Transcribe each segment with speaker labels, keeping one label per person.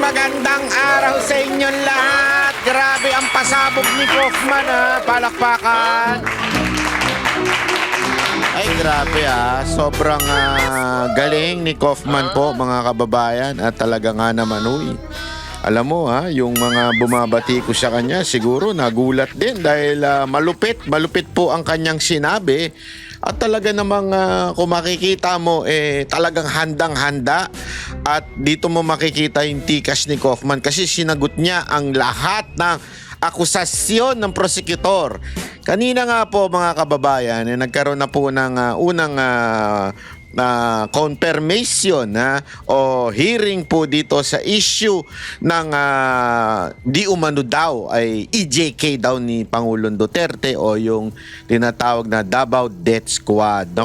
Speaker 1: magandang araw sa inyong lahat. Grabe ang pasabog ni Kaufman, ha. Palakpakan. Ay, grabe, ha. Sobrang galing ni Kaufman po, mga kababayan. At talaga nga naman, uy. Alam mo, ha, yung mga bumabati ko sa kanya, siguro nagulat din dahil malupit po ang kanyang sinabi. At talaga namang kung makikita mo, talagang handang-handa. At dito mo makikita yung tikas ni Kaufman kasi sinagot niya ang lahat ng akusasyon ng prosecutor. Kanina nga po, mga kababayan, nagkaroon na po ng unang confirmation o hearing po dito sa issue ng di umano daw ay EJK daw ni Pangulong Duterte o yung tinatawag na Davao Death Squad.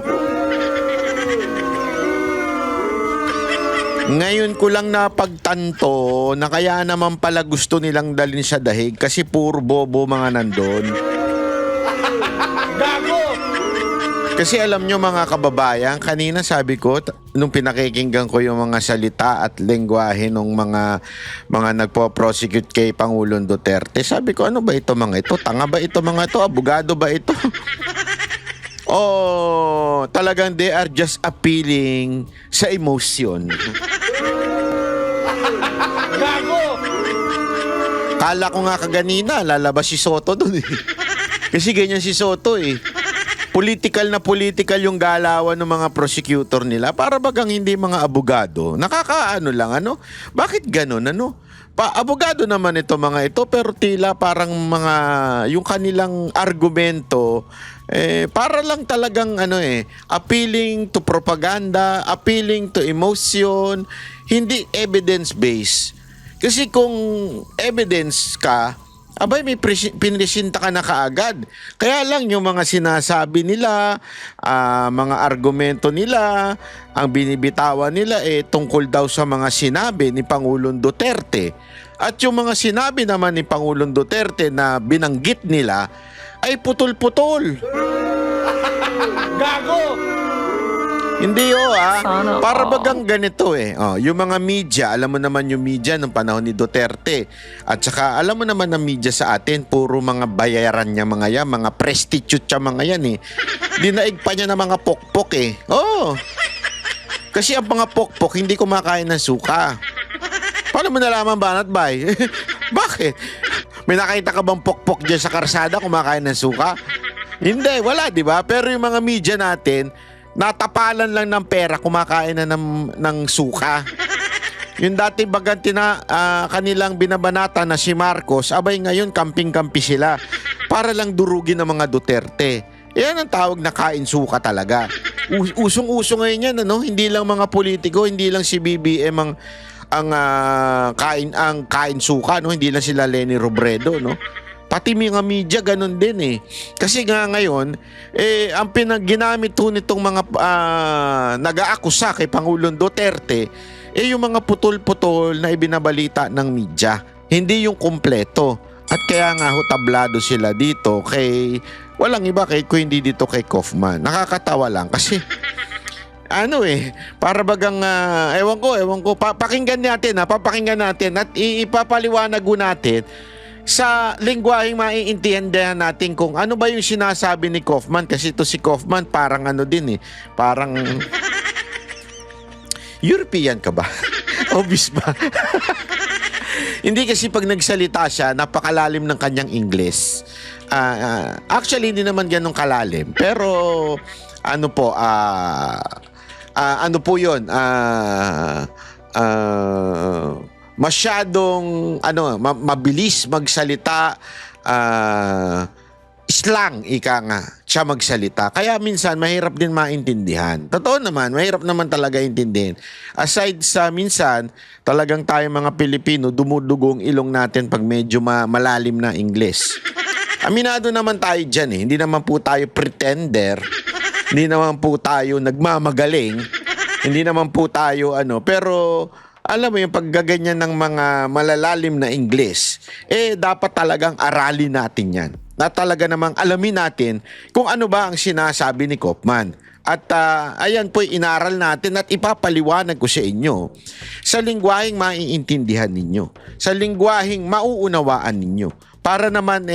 Speaker 1: Ngayon ko lang napagtanto na kaya naman pala gusto nilang dalhin sa dahig kasi puro bobo mga nandun. Gago! Kasi alam nyo, mga kababayan, kanina sabi ko, nung pinakikinggan ko yung mga salita at lengguwahe ng mga nagpo-prosecute kay Pangulong Duterte, sabi ko, ano ba ito mga ito? Tanga ba ito mga ito? Abogado ba ito? Oh, talagang they are just appealing sa emotion. Gago! Kala ko nga kaganina, lalabas si Soto dun eh. Kasi ganyan si Soto eh. Political na political yung galawan ng mga prosecutor nila para bagang hindi mga abogado. Nakakaano lang, ano? Bakit ganun, ano? Abogado naman ito mga ito pero tila parang mga yung kanilang argumento para lang talagang appealing to propaganda, appealing to emotion, hindi evidence-based. Kasi kung evidence ka, abay may pinisinta ka na kaagad. Kaya lang yung mga sinasabi nila, mga argumento nila, ang binibitawan nila tungkol daw sa mga sinabi ni Pangulong Duterte. At yung mga sinabi naman ni Pangulong Duterte na binanggit nila ay putol-putol. Gago! Hindi para bagang ganito yung mga media, alam mo naman yung media nung panahon ni Duterte. At saka alam mo naman ang media sa atin, puro mga bayaran niya mga yan, mga prostitute siya mga yan Dinaig pa niya ng mga pokpok Kasi ang mga pokpok hindi kumakain ng suka. Paano mo nalaman Banat Bay? Bakit? May nakita ka bang pokpok dyan sa karsada kumakain ng suka? Hindi, wala, di ba? Pero yung mga media natin, natapalan lang ng pera, kumakain na ng suka. Yung dati baganti na kanilang binabanata na si Marcos, abay ngayon kamping-kampi sila para lang durugin ng mga Duterte. Yan ang tawag na kain suka talaga. Usong-uso ngayon yan, hindi lang mga politiko, hindi lang si BBM ang kain suka, hindi lang sila Leni Robredo, Pati mga media ganun din Kasi nga ngayon, ang ginamit ho nitong mga nag-aakusa kay Pangulong Duterte, yung mga putol-putol na ibinabalita ng media. Hindi yung kumpleto. At kaya nga ho tablado sila dito kay, walang iba kung hindi dito kay Kaufman. Nakakatawa lang kasi, para bagang, ewan ko, papakinggan natin at ipapaliwanag natin sa lengguwaheng maiintindihan natin kung ano ba yung sinasabi ni Kaufman. Kasi ito si Kaufman parang parang European ka ba? Obvious ba? Hindi kasi pag nagsalita siya, napakalalim ng kanyang English. Actually, hindi naman ganun kalalim. Pero, ano po yun? Masyadong mabilis magsalita, slang ika nga siya magsalita, kaya minsan mahirap din maintindihan. Totoo naman, mahirap naman talaga intindihin. Aside sa minsan talagang tayo mga Pilipino dumudugong ilong natin pag medyo malalim na English. Aminado naman tayo dyan hindi naman po tayo pretender, hindi naman po tayo nagmamagaling, hindi naman po tayo pero alam mo yung paggaganyan ng mga malalalim na English, dapat talagang aralin natin yan. Na talaga namang alamin natin kung ano ba ang sinasabi ni Kaufman. At ayan po, inaral natin at ipapaliwanag ko sa inyo sa lingwaheng maiintindihan ninyo, sa lingwaheng mauunawaan ninyo, para naman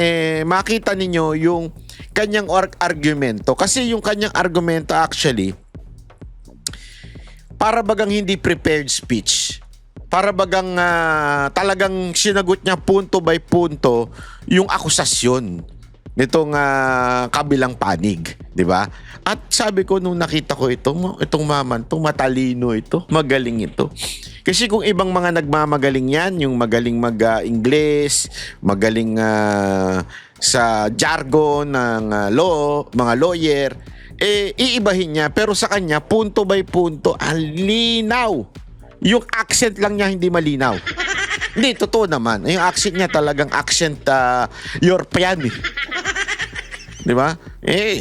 Speaker 1: makita ninyo yung kanyang argumento. Kasi yung kanyang argumento actually, para bagang hindi prepared speech. Para bagang talagang sinagot niya punto by punto yung akusasyon nitong kabilang panig, di ba? At sabi ko nung nakita ko itong maman, itong matalino ito, magaling ito. Kasi kung ibang mga nagmamagaling yan, yung magaling mag-English, magaling sa jargon ng law, mga lawyer, iibahin niya. Pero sa kanya, punto by punto, ang linaw. Yung accent lang niya hindi malinaw. Hindi, totoo naman. Yung accent niya talagang accent European eh. Di ba?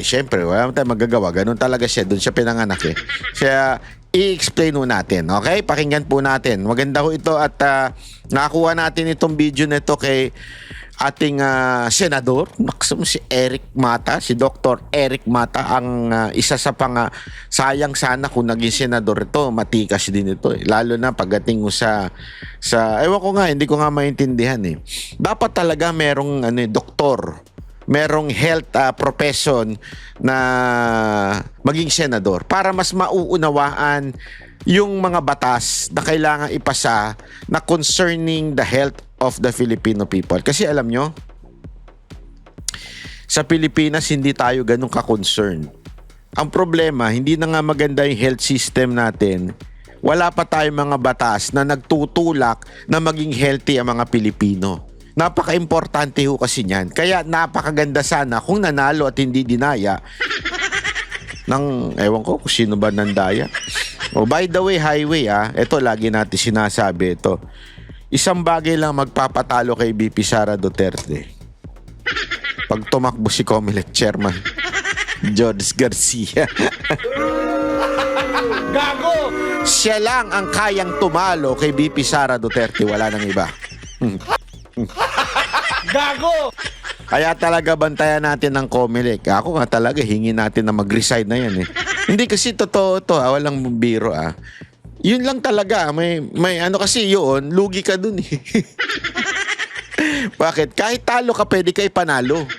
Speaker 1: Syempre, wala tayong magagawa. Ganun talaga siya. Doon siya pinanganak eh. Kaya, i-explain mo natin. Okay? Pakinggan po natin. Maganda ko ito at nakakuha natin itong video nito kay ating senador, si Eric Mata, si Dr. Eric Mata, ang isa sa sayang sana kung naging senador ito, matikas din ito. Lalo na pagdating mo sa ewan ko nga, hindi ko nga maintindihan eh. Dapat talaga merong doktor, merong health profession na maging senador para mas mauunawaan yung mga batas na kailangan ipasa na concerning the health of the Filipino people. Kasi alam nyo, sa Pilipinas hindi tayo ganun ka-concern. Ang problema, hindi na nga maganda yung health system natin. Wala pa tayong mga batas na nagtutulak na maging healthy ang mga Pilipino. Napaka-importante ho kasi niyan. Kaya napakaganda sana kung nanalo at hindi dinaya ng, ewan ko kung sino ba nandaya. Oh, by the way, highway ito lagi natin sinasabi ito. Isang bagay lang magpapatalo kay BP Sara Duterte. Pag tumakbo si Comelec Chairman George Garcia. Gago! Siya lang ang kayang tumalo kay BP Sara Duterte. Wala nang iba. Gago! Kaya talaga bantayan natin ng Comelec. Ako nga talaga hingi natin na mag-resign na yan eh. Hindi kasi totoo to, walang biro Yun lang talaga, may ano kasi yun, lugi ka dun eh. Bakit? Kahit talo ka, pwede ka ipanalo.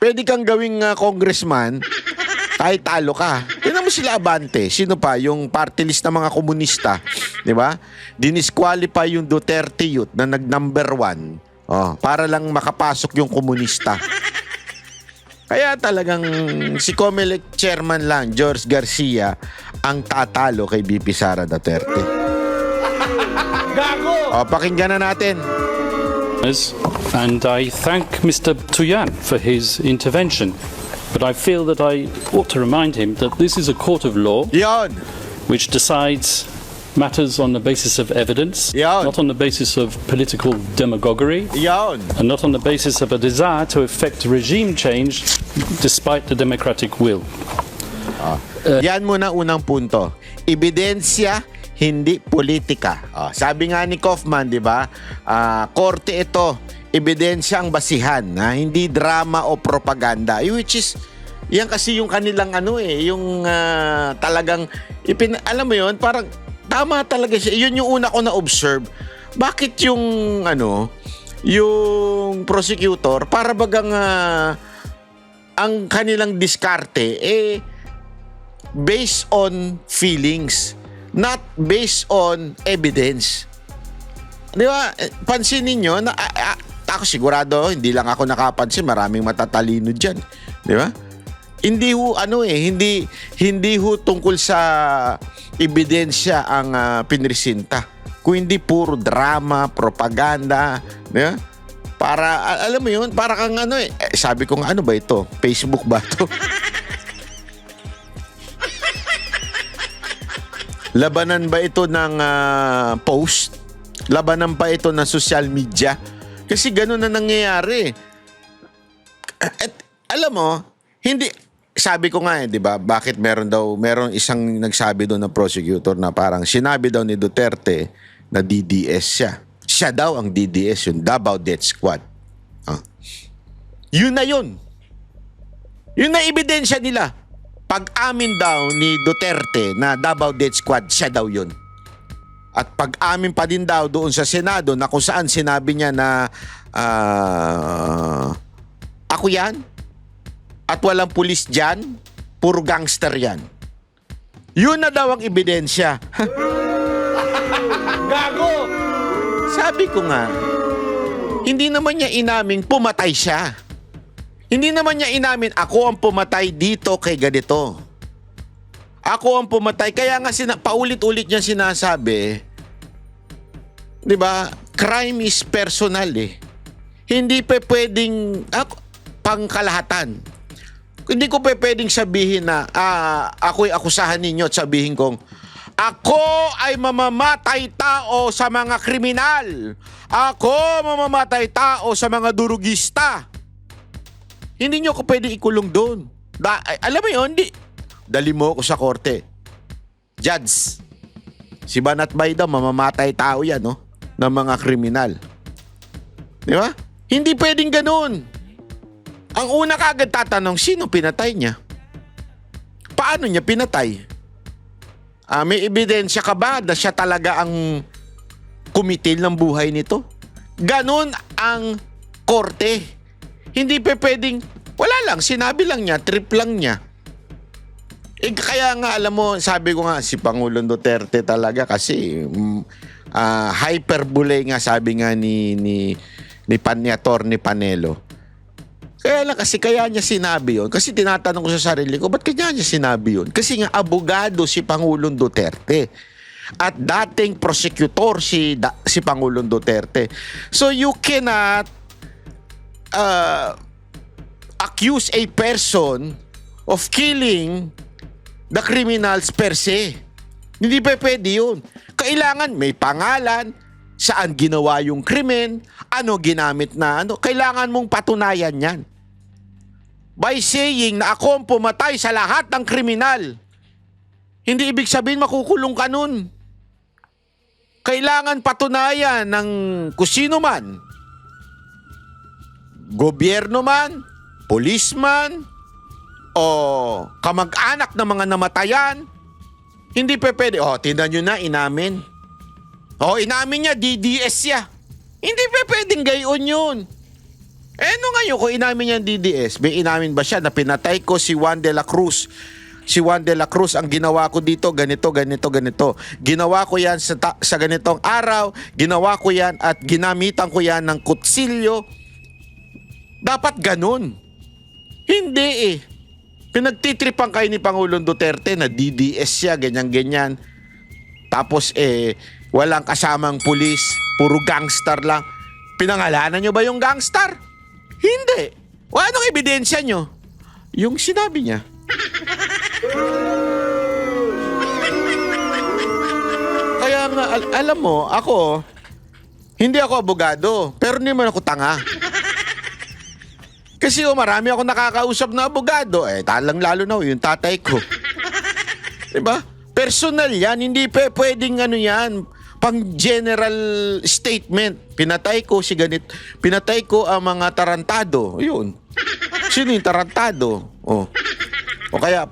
Speaker 1: Pwede kang gawing congressman, kahit talo ka. Tignan mo sila Abante. Sino pa? Yung party list ng mga komunista. Di ba? Dinisqualify yung Duterte youth na nag-number 1. Para lang makapasok yung komunista. Kaya talagang si Comelec Chairman lang, George Garcia, ang tatalo kay BP Sara Duterte. Gago! Pakinggan na natin.
Speaker 2: And I thank Mr. Tuyan for his intervention. But I feel that I ought to remind him that this is a court of law
Speaker 1: Yon.
Speaker 2: which decides matters on the basis of evidence,
Speaker 1: Yon.
Speaker 2: not on the basis of political demagoguery,
Speaker 1: Yon.
Speaker 2: and not on the basis of a desire to effect regime change despite the democratic will.
Speaker 1: Yan muna unang punto. Ebidensya, hindi politika. Sabi nga ni Kaufman, di ba? Korte ito, ebidensya ang basihan, hindi drama o propaganda. Which is, yan kasi yung kanilang yung talagang, alam mo yun, parang tama talaga siya. Yun yung una ko na-observe. Bakit yung, yung prosecutor, para bagang ang kanilang diskarte, based on feelings, not based on evidence. Di ba? Pansinin nyo, ako sigurado, hindi lang ako nakapansin, maraming matatalino dyan. Di ba? Hindi ho, hindi ho tungkol sa ebidensya ang pinresinta. Kung hindi puro drama, propaganda, di ba? Para, alam mo yun, para kang sabi ko nga, ano ba ito? Facebook ba ito? Labanan ba ito ng post? Labanan ba ito ng social media? Kasi gano'n na nangyayari. At alam mo, hindi, sabi ko nga 'di ba, bakit meron isang nagsabi doon na prosecutor na parang sinabi daw ni Duterte na DDS siya. Siya daw ang DDS, yung Davao Death Squad. Yun na yun. Yun na ebidensya nila. pag-amin daw ni Duterte na Davao Death Squad, siya daw yun. At pag-amin pa din daw doon sa Senado na kung saan sinabi niya na ako yan at walang pulis dyan, puro gangster yan. Yun na daw ang ebidensya. Gago! Sabi ko nga, hindi naman niya inaming pumatay siya. Hindi naman niya inamin, ako ang pumatay dito kay ganito. Ako ang pumatay. Kaya nga paulit-ulit niya sinasabi, di ba, crime is personal eh. Hindi pa pwedeng pangkalahatan. Hindi ko pa pwedeng sabihin na ako'y akusahan ninyo at sabihin kong, ako ay mamamatay tao sa mga kriminal. Ako mamamatay tao sa mga durugista. Hindi nyo ko pwede ikulong doon. Alam mo yun, dali mo ako sa korte. Judge, si Banat Bayda, mamamatay tao yan, no? Ng mga kriminal. Di ba? Hindi pwedeng ganun. Ang una kagad tatanong, sino pinatay niya? Paano niya pinatay? May ebidensya ka ba na siya talaga ang kumitil ng buhay nito? Ganun ang korte. Hindi pa pwedeng, wala lang, sinabi lang niya, trip lang niya. Kaya nga, alam mo, sabi ko nga, si Pangulong Duterte talaga kasi hyperbole nga, sabi nga ni Atty. Panelo. Kaya lang kasi, kaya niya sinabi yun. Kasi tinatanong ko sa sarili ko, ba't kaya niya sinabi yun? Kasi nga, abogado si Pangulong Duterte. At dating prosecutor si Pangulong Duterte. So you cannot accuse a person of killing the criminals per se. Hindi pa pwede yun. Kailangan may pangalan, saan ginawa yung krimen, ano ginamit na ano. Kailangan mong patunayan yan. By saying na ako ang pumatay sa lahat ng kriminal, hindi ibig sabihin makukulong ka nun. Kailangan patunayan ng kusino man, gobyerno man, policeman, o kamag-anak ng mga namatayan. Hindi pa pwede. Tingnan nyo na, inamin. Inamin niya, DDS siya. Hindi pa pwedeng gayon yun. Ano ngayon kung inamin niya DDS? May inamin ba siya na pinatay ko si Juan de la Cruz? Si Juan de la Cruz, ang ginawa ko dito, ganito, ganito, ganito. Ginawa ko yan sa ganitong araw, ginawa ko yan at ginamitan ko yan ng kutsilyo. Dapat ganun. Hindi eh. Pinagtitripan kayo ni Pangulong Duterte na DDS siya, ganyan-ganyan. Tapos walang kasamang pulis, puro gangster lang. Pinangalanan nyo ba yung gangster? Hindi. Anong ebidensya nyo? Yung sinabi niya. Kaya nga, alam mo, hindi ako abogado, pero hindi man ako tanga. Kasi marami ako nakakausap na abogado. Talang-lalo na yung tatay ko. Diba? Personal yan. Hindi pwedeng yan. Pang general statement. Pinatay ko si ganit. Pinatay ko ang mga tarantado. Yun. Sino yung tarantado? O kaya,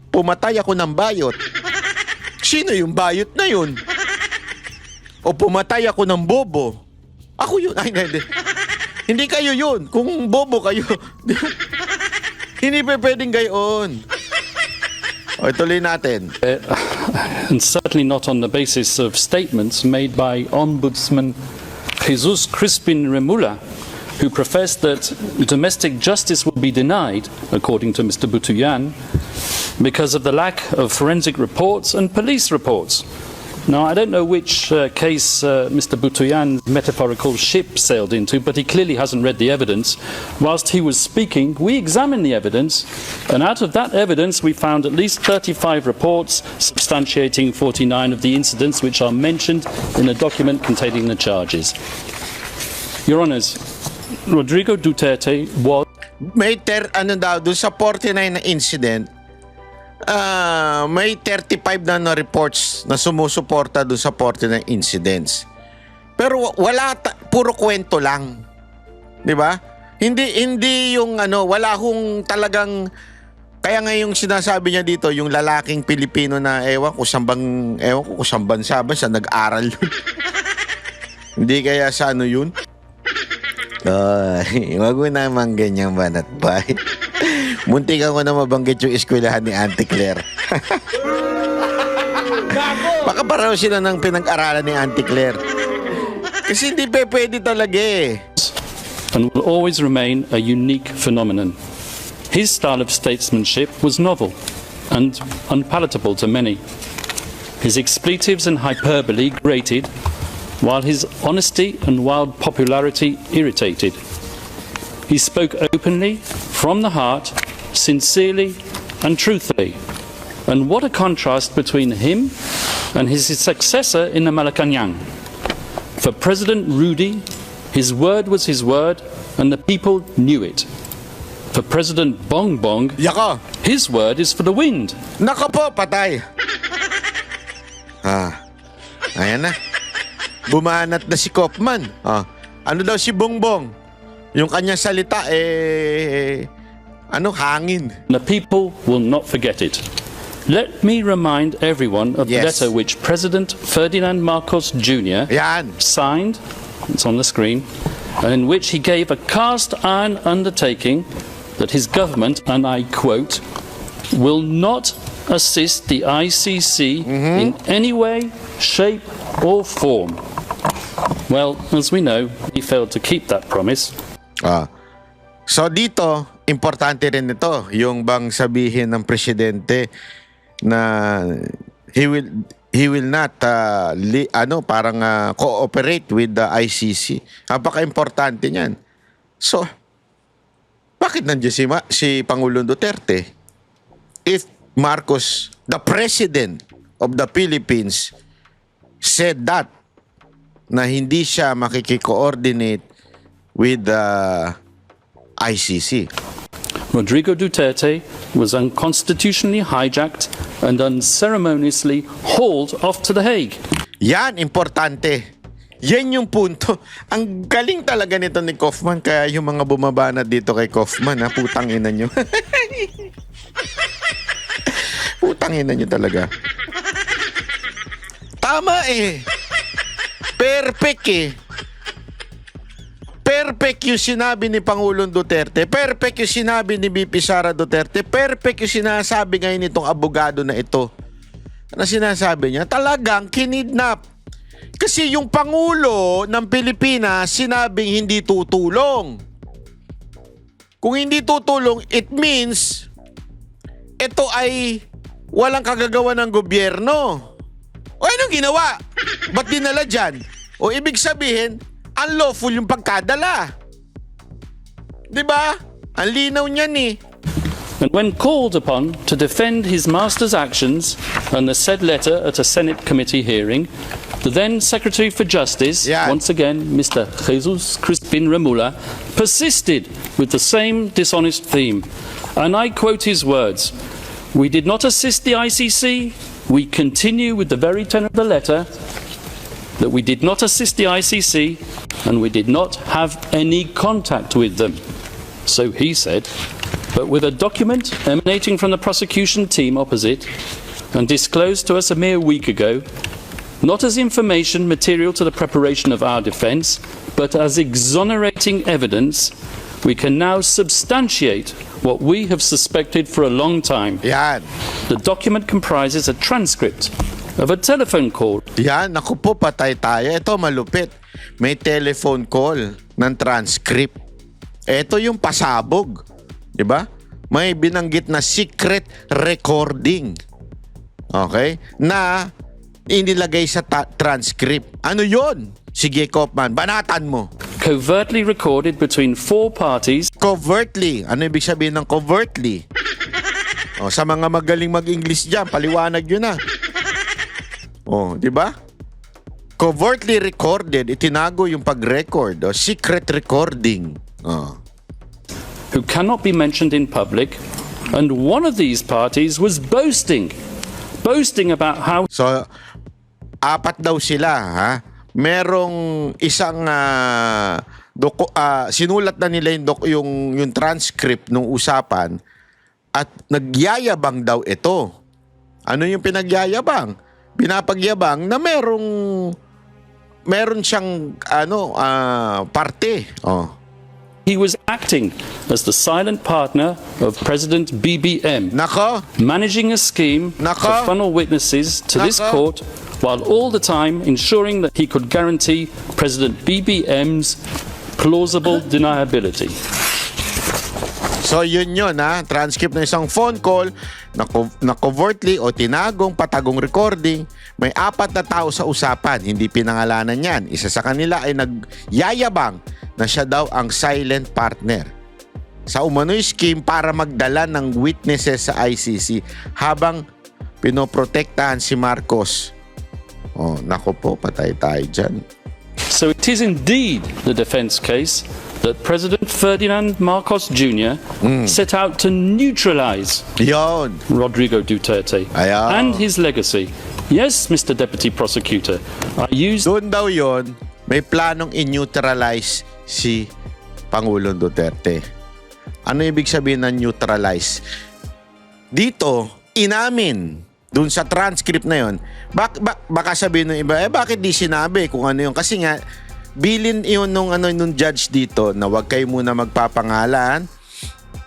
Speaker 1: pumatay ako ng bayot. Sino yung bayot na yun? O pumatay ako ng bobo. Ako yun. Ay, hindi. Hindi kayo yun. Kung bobo kayo. Hindi pa pwedeng gayon. Ituloy natin.
Speaker 2: And certainly not on the basis of statements made by Ombudsman Jesus Crispin Remula, who professed that domestic justice would be denied, according to Mr. Butuyan, because of the lack of forensic reports and police reports. Now, I don't know which case Mr. Butuyan's metaphorical ship sailed into, but he clearly hasn't read the evidence. Whilst he was speaking, we examined the evidence, and out of that evidence we found at least 35 reports substantiating 49 of the incidents which are mentioned in the document containing the charges. Your Honours, Rodrigo Duterte was...
Speaker 1: May doon sa 49 na incident, may 35 na reports na sumusuporta doon sa 49 incidents. Pero puro kwento lang. 'Di ba? Hindi yung wala hong talagang Kaya nga yung sinasabi niya dito, yung lalaking Pilipino na ewan ko kung saan bansa ba siya nag-aral yun. Hindi kaya sa ano yun? Ay, wag mo naman ganyan banat bay. Muntik ako na mabanggit yung eskwelahan ni Auntie Claire. Baka pareho sila ng pinag-aralan ni Auntie Claire. Kasi hindi pwede talaga eh.
Speaker 2: And will always remain a unique phenomenon. His style of statesmanship was novel and unpalatable to many. His expletives and hyperbole grated, while his honesty and wild popularity irritated. He spoke openly, from the heart, sincerely and truthfully. And what a contrast between him and his successor in the Malacanang. For President Rudy, his word was his word, and the people knew it. For President Bongbong,
Speaker 1: Yako!
Speaker 2: his word is for the wind.
Speaker 1: Nako po, patay. Ayan na. Bumanat na si Kaufman. Ano daw si Bongbong? Yung kanyang salita, hangin.
Speaker 2: The people will not forget it. Let me remind everyone of the
Speaker 1: Yes.
Speaker 2: letter which President Ferdinand Marcos Jr.
Speaker 1: Yan.
Speaker 2: signed, it's on the screen, and in which he gave a cast-iron undertaking that his government, and I quote, will not assist the ICC in any way, shape or form. Well, as we know, he failed to keep that promise.
Speaker 1: So dito, importante rin ito, yung bang sabihin ng presidente na he will not cooperate with the ICC. Napaka-importante niyan. So, bakit nandiyan si Pangulong Duterte? If Marcos, the President of the Philippines, said that na hindi siya makiki-coordinate with the ICC.
Speaker 2: Rodrigo Duterte was unconstitutionally hijacked and unceremoniously hauled off to The Hague.
Speaker 1: Yan, importante. Yan yung punto. Ang galing talaga nito ni Kaufman. Kaya yung mga bumabana dito kay Kaufman, putang ina nyo. Putang ina nyo talaga. Tama eh. Perfect eh. Perfect yung sinabi ni Pangulong Duterte. Perfect yung sinabi ni BP Sara Duterte. Perfect yung sinasabi ngayon nitong abogado na ito. Ano sinasabi niya? Talagang kinidnap. Kasi yung Pangulo ng Pilipinas sinabing hindi tutulong. Kung hindi tutulong, it means ito ay walang kagagawa ng gobyerno. O anong ginawa? Ba't dinala dyan? O ibig sabihin, unlawful yung pagkadala. Diba? Ang linaw niyan eh.
Speaker 2: And when called upon to defend his master's actions and the said letter at a Senate committee hearing, the then Secretary for Justice,
Speaker 1: Yeah.
Speaker 2: once again Mr. Jesus Crispin Remula, persisted with the same dishonest theme. And I quote his words, "We did not assist the ICC. We continue with the very tenor of the letter that we did not assist the ICC and we did not have any contact with them." So he said. But with a document emanating from the prosecution team opposite and disclosed to us a mere week ago, not as information material to the preparation of our defence, but as exonerating evidence, we can now substantiate what we have suspected for a long time.
Speaker 1: Yan.
Speaker 2: The document comprises a transcript of a telephone call.
Speaker 1: Yan, naku po, patay tayo. Ito, malupit. May telephone call ng transcript. Ito yung pasabog. Diba? May binanggit na secret recording. Okay? Na inilagay sa transcript. Ano yon? Sige, Kaufman, banatan mo.
Speaker 2: Covertly recorded between four parties.
Speaker 1: Covertly. Ano ibig sabihin ng covertly? Sa mga magaling mag-English dyan, paliwanag yun na. Di ba? Covertly recorded, itinago yung pag-record. Secret recording.
Speaker 2: Who cannot be mentioned in public, and one of these parties was boasting about how
Speaker 1: So, apat daw sila, ha? Merong isang sinulat na nila yung transcript ng usapan At nagyayabang daw ito. Ano yung pinagyayabang? Pinapagyabang na meron siyang parte. Oh.
Speaker 2: He was acting as the silent partner of President BBM,
Speaker 1: Nako,
Speaker 2: managing a scheme
Speaker 1: Nako.
Speaker 2: to funnel witnesses to this
Speaker 1: Nako.
Speaker 2: court, while all the time ensuring that he could guarantee President BBM's plausible deniability.
Speaker 1: so yun ha, transcript ng isang phone call na covertly o tinagong patagong recording. May 4 na tao sa usapan, hindi pinangalanan yan. Isa sa kanila ay nagyayabang na siya daw ang silent partner sa umano'y scheme para magdala ng witnesses sa ICC habang pinoprotektahan si Marcos. Oh, nako po, patay tayo dyan.
Speaker 2: So it is indeed the defense case that President Ferdinand Marcos Jr. set out to neutralize
Speaker 1: Yon.
Speaker 2: Rodrigo Duterte
Speaker 1: Ayan.
Speaker 2: and his legacy. Yes, Mr. Deputy Prosecutor, I used
Speaker 1: Doon daw yon, may planong in-neutralize si Pangulong Duterte. Ano ibig sabihin ng neutralize? Dito, inamin doon sa transcript na yon. Baka sabihin ng iba, bakit di sinabi kung ano yun? Kasi nga, bilin yun nung judge dito na wag kayo muna magpapangalan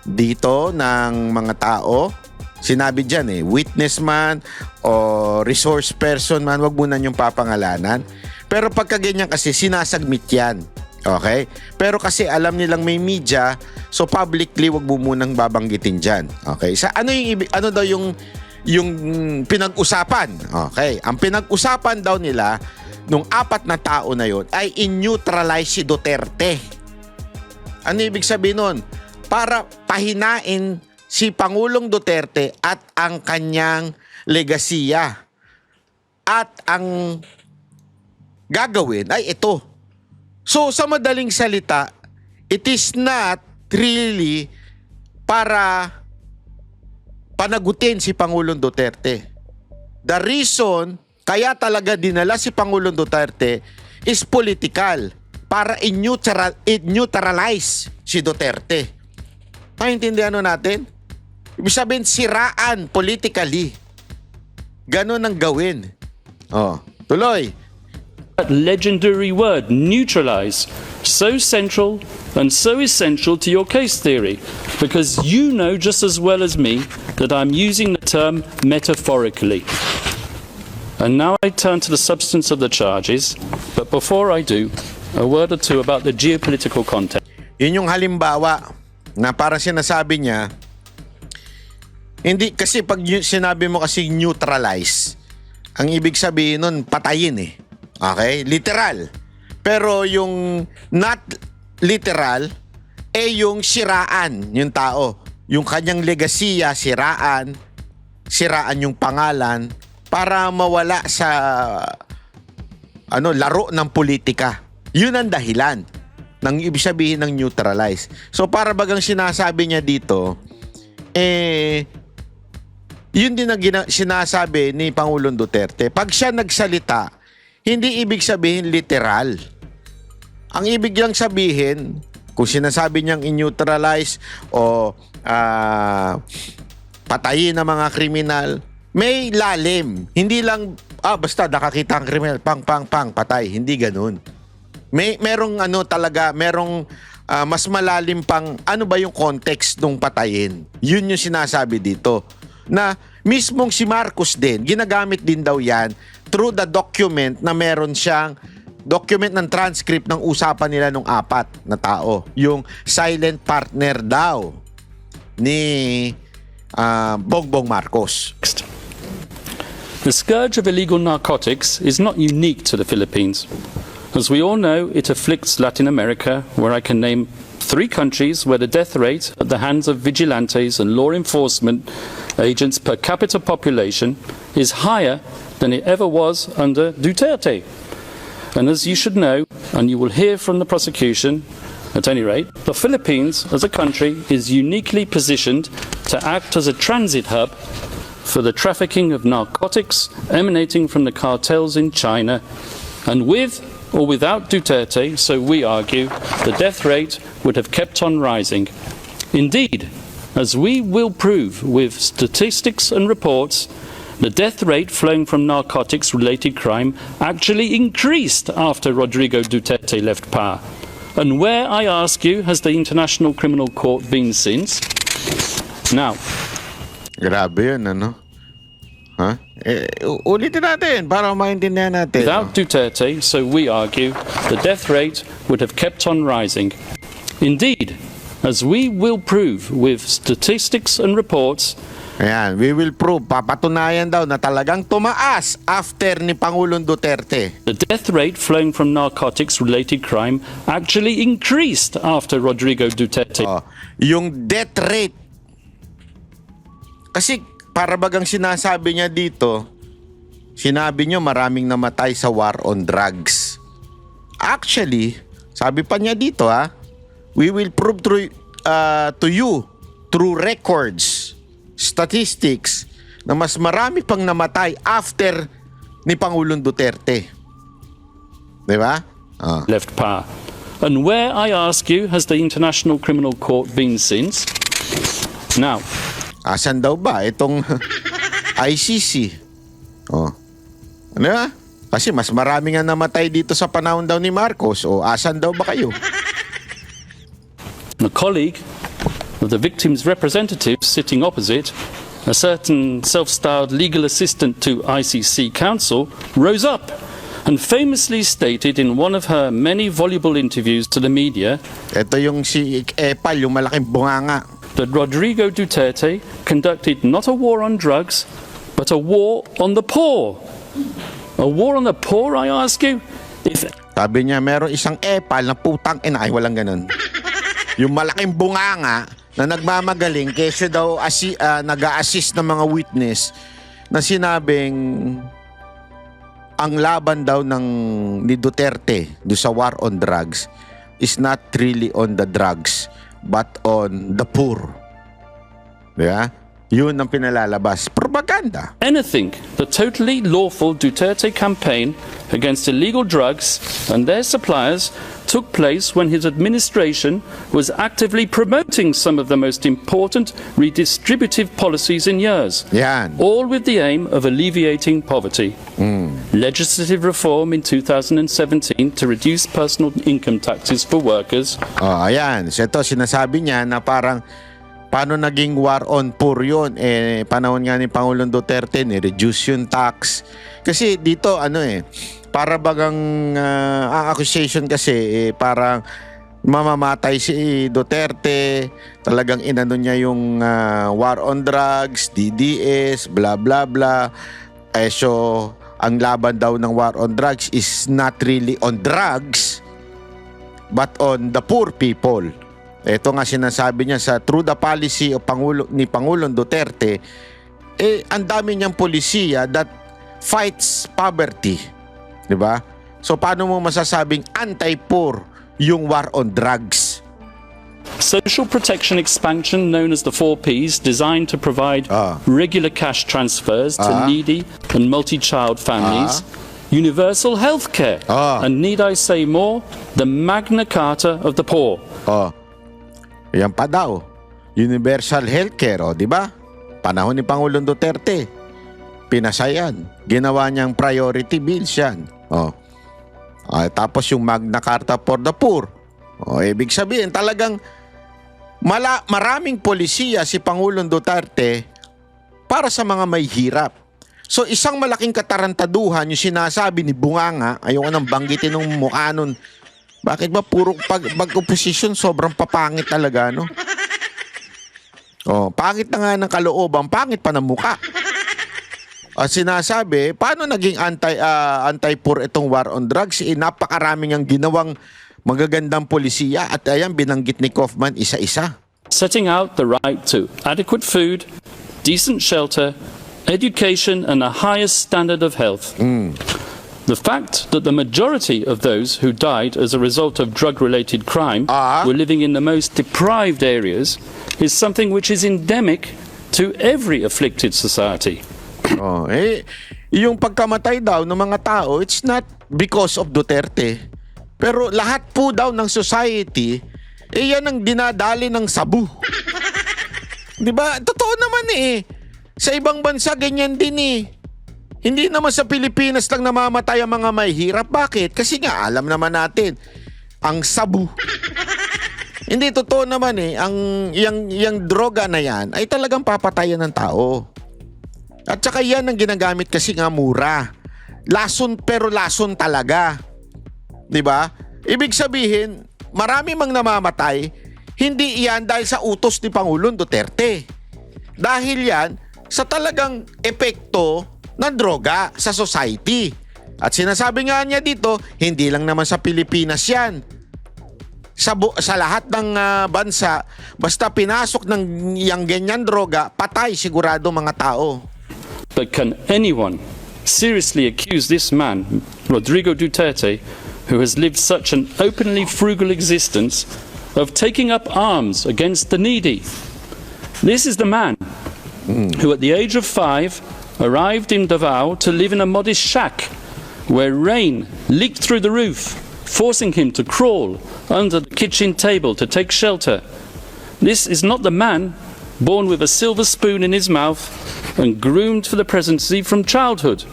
Speaker 1: dito ng mga tao. Sinabi dyan witness man o resource person man, wag muna yung papangalanan. Pero pagka ganyan kasi, sinasagmit yan. Okay? Pero kasi alam nilang may media, so publicly wag mo munang babanggitin dyan. Okay? Sa ano daw yung pinag-usapan? Okay? Ang pinag-usapan daw nila nung 4 na tao na yon ay in-neutralize si Duterte. Ano ibig sabihin nun? Para pahinain si Pangulong Duterte at ang kanyang legasiya. At ang gagawin ay ito. So sa madaling salita, it is not really para panagutin si Pangulong Duterte. The reason kaya talaga dinala si Pangulong Duterte is political, para in-neutralize si Duterte. Maintindihan natin? Ibig sabihin, siraan politically. Ganon ang gawin. Oh, tuloy.
Speaker 2: that legendary word, neutralize, so central and so essential to your case theory, because you know just as well as me that I'm using the term metaphorically. And now I turn to the substance of the charges, but before I do, a word or two about the geopolitical context.
Speaker 1: Yun yung halimbawa na parang sinasabi niya, hindi, kasi pag sinabi mo kasi neutralize, ang ibig sabihin nun, patayin Okay? Literal. Pero yung not literal, yung siraan yung tao. Yung kanyang legasiya, siraan yung pangalan para mawala sa laro ng politika. Yun ang dahilan ng ibig sabihin ng neutralize. So para bagang sinasabi niya dito, yun din ang sinasabi ni Pangulong Duterte. Pag siya nagsalita, hindi ibig sabihin literal. Ang ibig lang sabihin, kung sinasabi niyang in-neutralize o patayin ng mga kriminal, may lalim. Hindi lang, basta nakakita ang kriminal, pang, patay. Hindi ganun. Merong mas malalim pang, ano ba yung context nung patayin? Yun yung sinasabi dito. Na mismong si Marcos din, ginagamit din daw yan through the document na meron siyang document ng transcript ng usapan nila nung 4 na tao. Yung silent partner daw ni Bongbong Marcos.
Speaker 2: The scourge of illegal narcotics is not unique to the Philippines. As we all know, it afflicts Latin America, where I can name 3 countries where the death rate at the hands of vigilantes and law enforcement agents per capita population is higher than it ever was under Duterte. And as you should know, and you will hear from the prosecution, at any rate, the Philippines as a country is uniquely positioned to act as a transit hub for the trafficking of narcotics emanating from the cartels in China. And with or without Duterte, so we argue, the death rate would have kept on rising. Indeed, as we will prove with statistics and reports, the death rate flowing from narcotics-related crime actually increased after Rodrigo Duterte left power. And where, I ask you, has the International Criminal Court been since? Now,
Speaker 1: Grabe yun, ano? Ha? Ulitin natin para maintindihan natin.
Speaker 2: without Duterte, so we argue, the death rate would have kept on rising. Indeed, as we will prove with statistics and reports,
Speaker 1: Ayan, we will prove, papatunayan daw na talagang tumaas after ni Pangulong Duterte.
Speaker 2: the death rate flowing from narcotics-related crime actually increased after Rodrigo Duterte.
Speaker 1: Oh, yung death rate. Kasi para bagang sinasabi niya dito, sinabi niyo maraming namatay sa war on drugs. Actually, sabi pa niya dito we will prove to you through records, statistics, na mas marami pang namatay after ni Pangulong Duterte. Di ba?
Speaker 2: Left power. And where, I ask you, has the International Criminal Court been since? Now,
Speaker 1: Asan daw ba itong ICC? Oh. Ano ba? Kasi mas marami nga namatay dito sa panahon daw ni Marcos. O asan daw ba kayo?
Speaker 2: a colleague of the victim's representative sitting opposite, a certain self-styled legal assistant to ICC counsel, rose up and famously stated in one of her many voluble interviews to the media
Speaker 1: Ito yung si Epal, yung malaking bunganga.
Speaker 2: that Rodrigo Duterte conducted not a war on drugs, but a war on the poor. A war on the poor, I ask you? If
Speaker 1: Sabi niya, meron isang Epal na putang ina. Ay, walang ganun. Yung malaking bunganga na nagmamagaling kesyo daw nag-a-assist ng mga witness na sinabing ang laban daw ni Duterte do sa war on drugs is not really on the drugs but on the poor. Diba? Yun ang pinalalabas. Propaganda.
Speaker 2: anything, the totally lawful Duterte campaign against illegal drugs and their suppliers took place when his administration was actively promoting some of the most important redistributive policies in years,
Speaker 1: Yan.
Speaker 2: all with the aim of alleviating poverty. Legislative reform in 2017 to reduce personal income taxes for workers,
Speaker 1: Oh, ayan. So ito, sinasabi niya na parang paano naging war on poor yun? Panahon nga ni Pangulong Duterte, ni-reduce yung tax. Kasi dito, para bagang ang accusation kasi, parang mamamatay si Duterte, talagang inano niya yung war on drugs, DDS, blah blah blah. So, ang laban daw ng war on drugs is not really on drugs, but on the poor people. Ito nga sinasabi niya sa through the policy of ni Pangulong Duterte, ang dami niyang polisiya that fights poverty. Diba? So paano mo masasabing anti-poor yung war on drugs?
Speaker 2: social protection expansion known as the 4Ps, designed to provide regular cash transfers to needy and multi-child families, universal health care, and need I say more, the Magna Carta of the poor.
Speaker 1: Yan pa daw. Universal healthcare, di ba? Panahon ni Pangulong Duterte. Pinasayan. Ginawa niyang priority bills yan. Tapos yung Magna Carta for the poor. Ibig sabihin, talagang maraming polisiya si Pangulong Duterte para sa mga may hirap. So isang malaking katarantaduhan yung sinasabi ni Bunganga, ayoko nang banggitin ng mukha nun. Bakit ba puro pag-opposition sobrang papangit talaga, no? Pangit na nga ng kalooban, pangit pa ng mukha. Sinasabi, paano naging anti-poor itong war on drugs? Napakaraming ang ginawang magagandang polisiya at ayan, binanggit ni Kaufman isa-isa.
Speaker 2: Setting out the right to adequate food, decent shelter, education and a highest standard of health. The fact that the majority of those who died as a result of drug-related crime were living in the most deprived areas is something which is endemic to every afflicted society.
Speaker 1: Yung pagkamatay daw ng mga tao, it's not because of Duterte. Pero lahat po daw ng society, yan ang dinadali ng sabu. Di ba? Totoo naman eh. Sa ibang bansa, ganyan din eh. Hindi naman sa Pilipinas lang namamatay ang mga mahihirap. Bakit? Kasi nga, alam naman natin, ang sabu. Hindi, totoo naman eh. Yung droga na yan ay talagang papatayan ng tao. At saka yan ang ginagamit kasi nga mura. Lason pero lason talaga. Di ba? Ibig sabihin, marami mang namamatay, hindi iyan dahil sa utos ni Pangulong Duterte. Dahil yan sa talagang epekto ng droga sa society. At sinasabi nga niya dito, hindi lang naman sa Pilipinas yan. Sa lahat ng bansa, basta pinasok ng yang ganyan droga, patay sigurado mga tao.
Speaker 2: But can anyone seriously accuse this man, Rodrigo Duterte, who has lived such an openly frugal existence, of taking up arms against the needy? This is the man who at the age of 5 arrived in Davao to live in a modest shack where rain leaked through the roof, forcing him to crawl under the kitchen table to take shelter. This is not the man born with a silver spoon in his mouth and groomed for the presidency from childhood.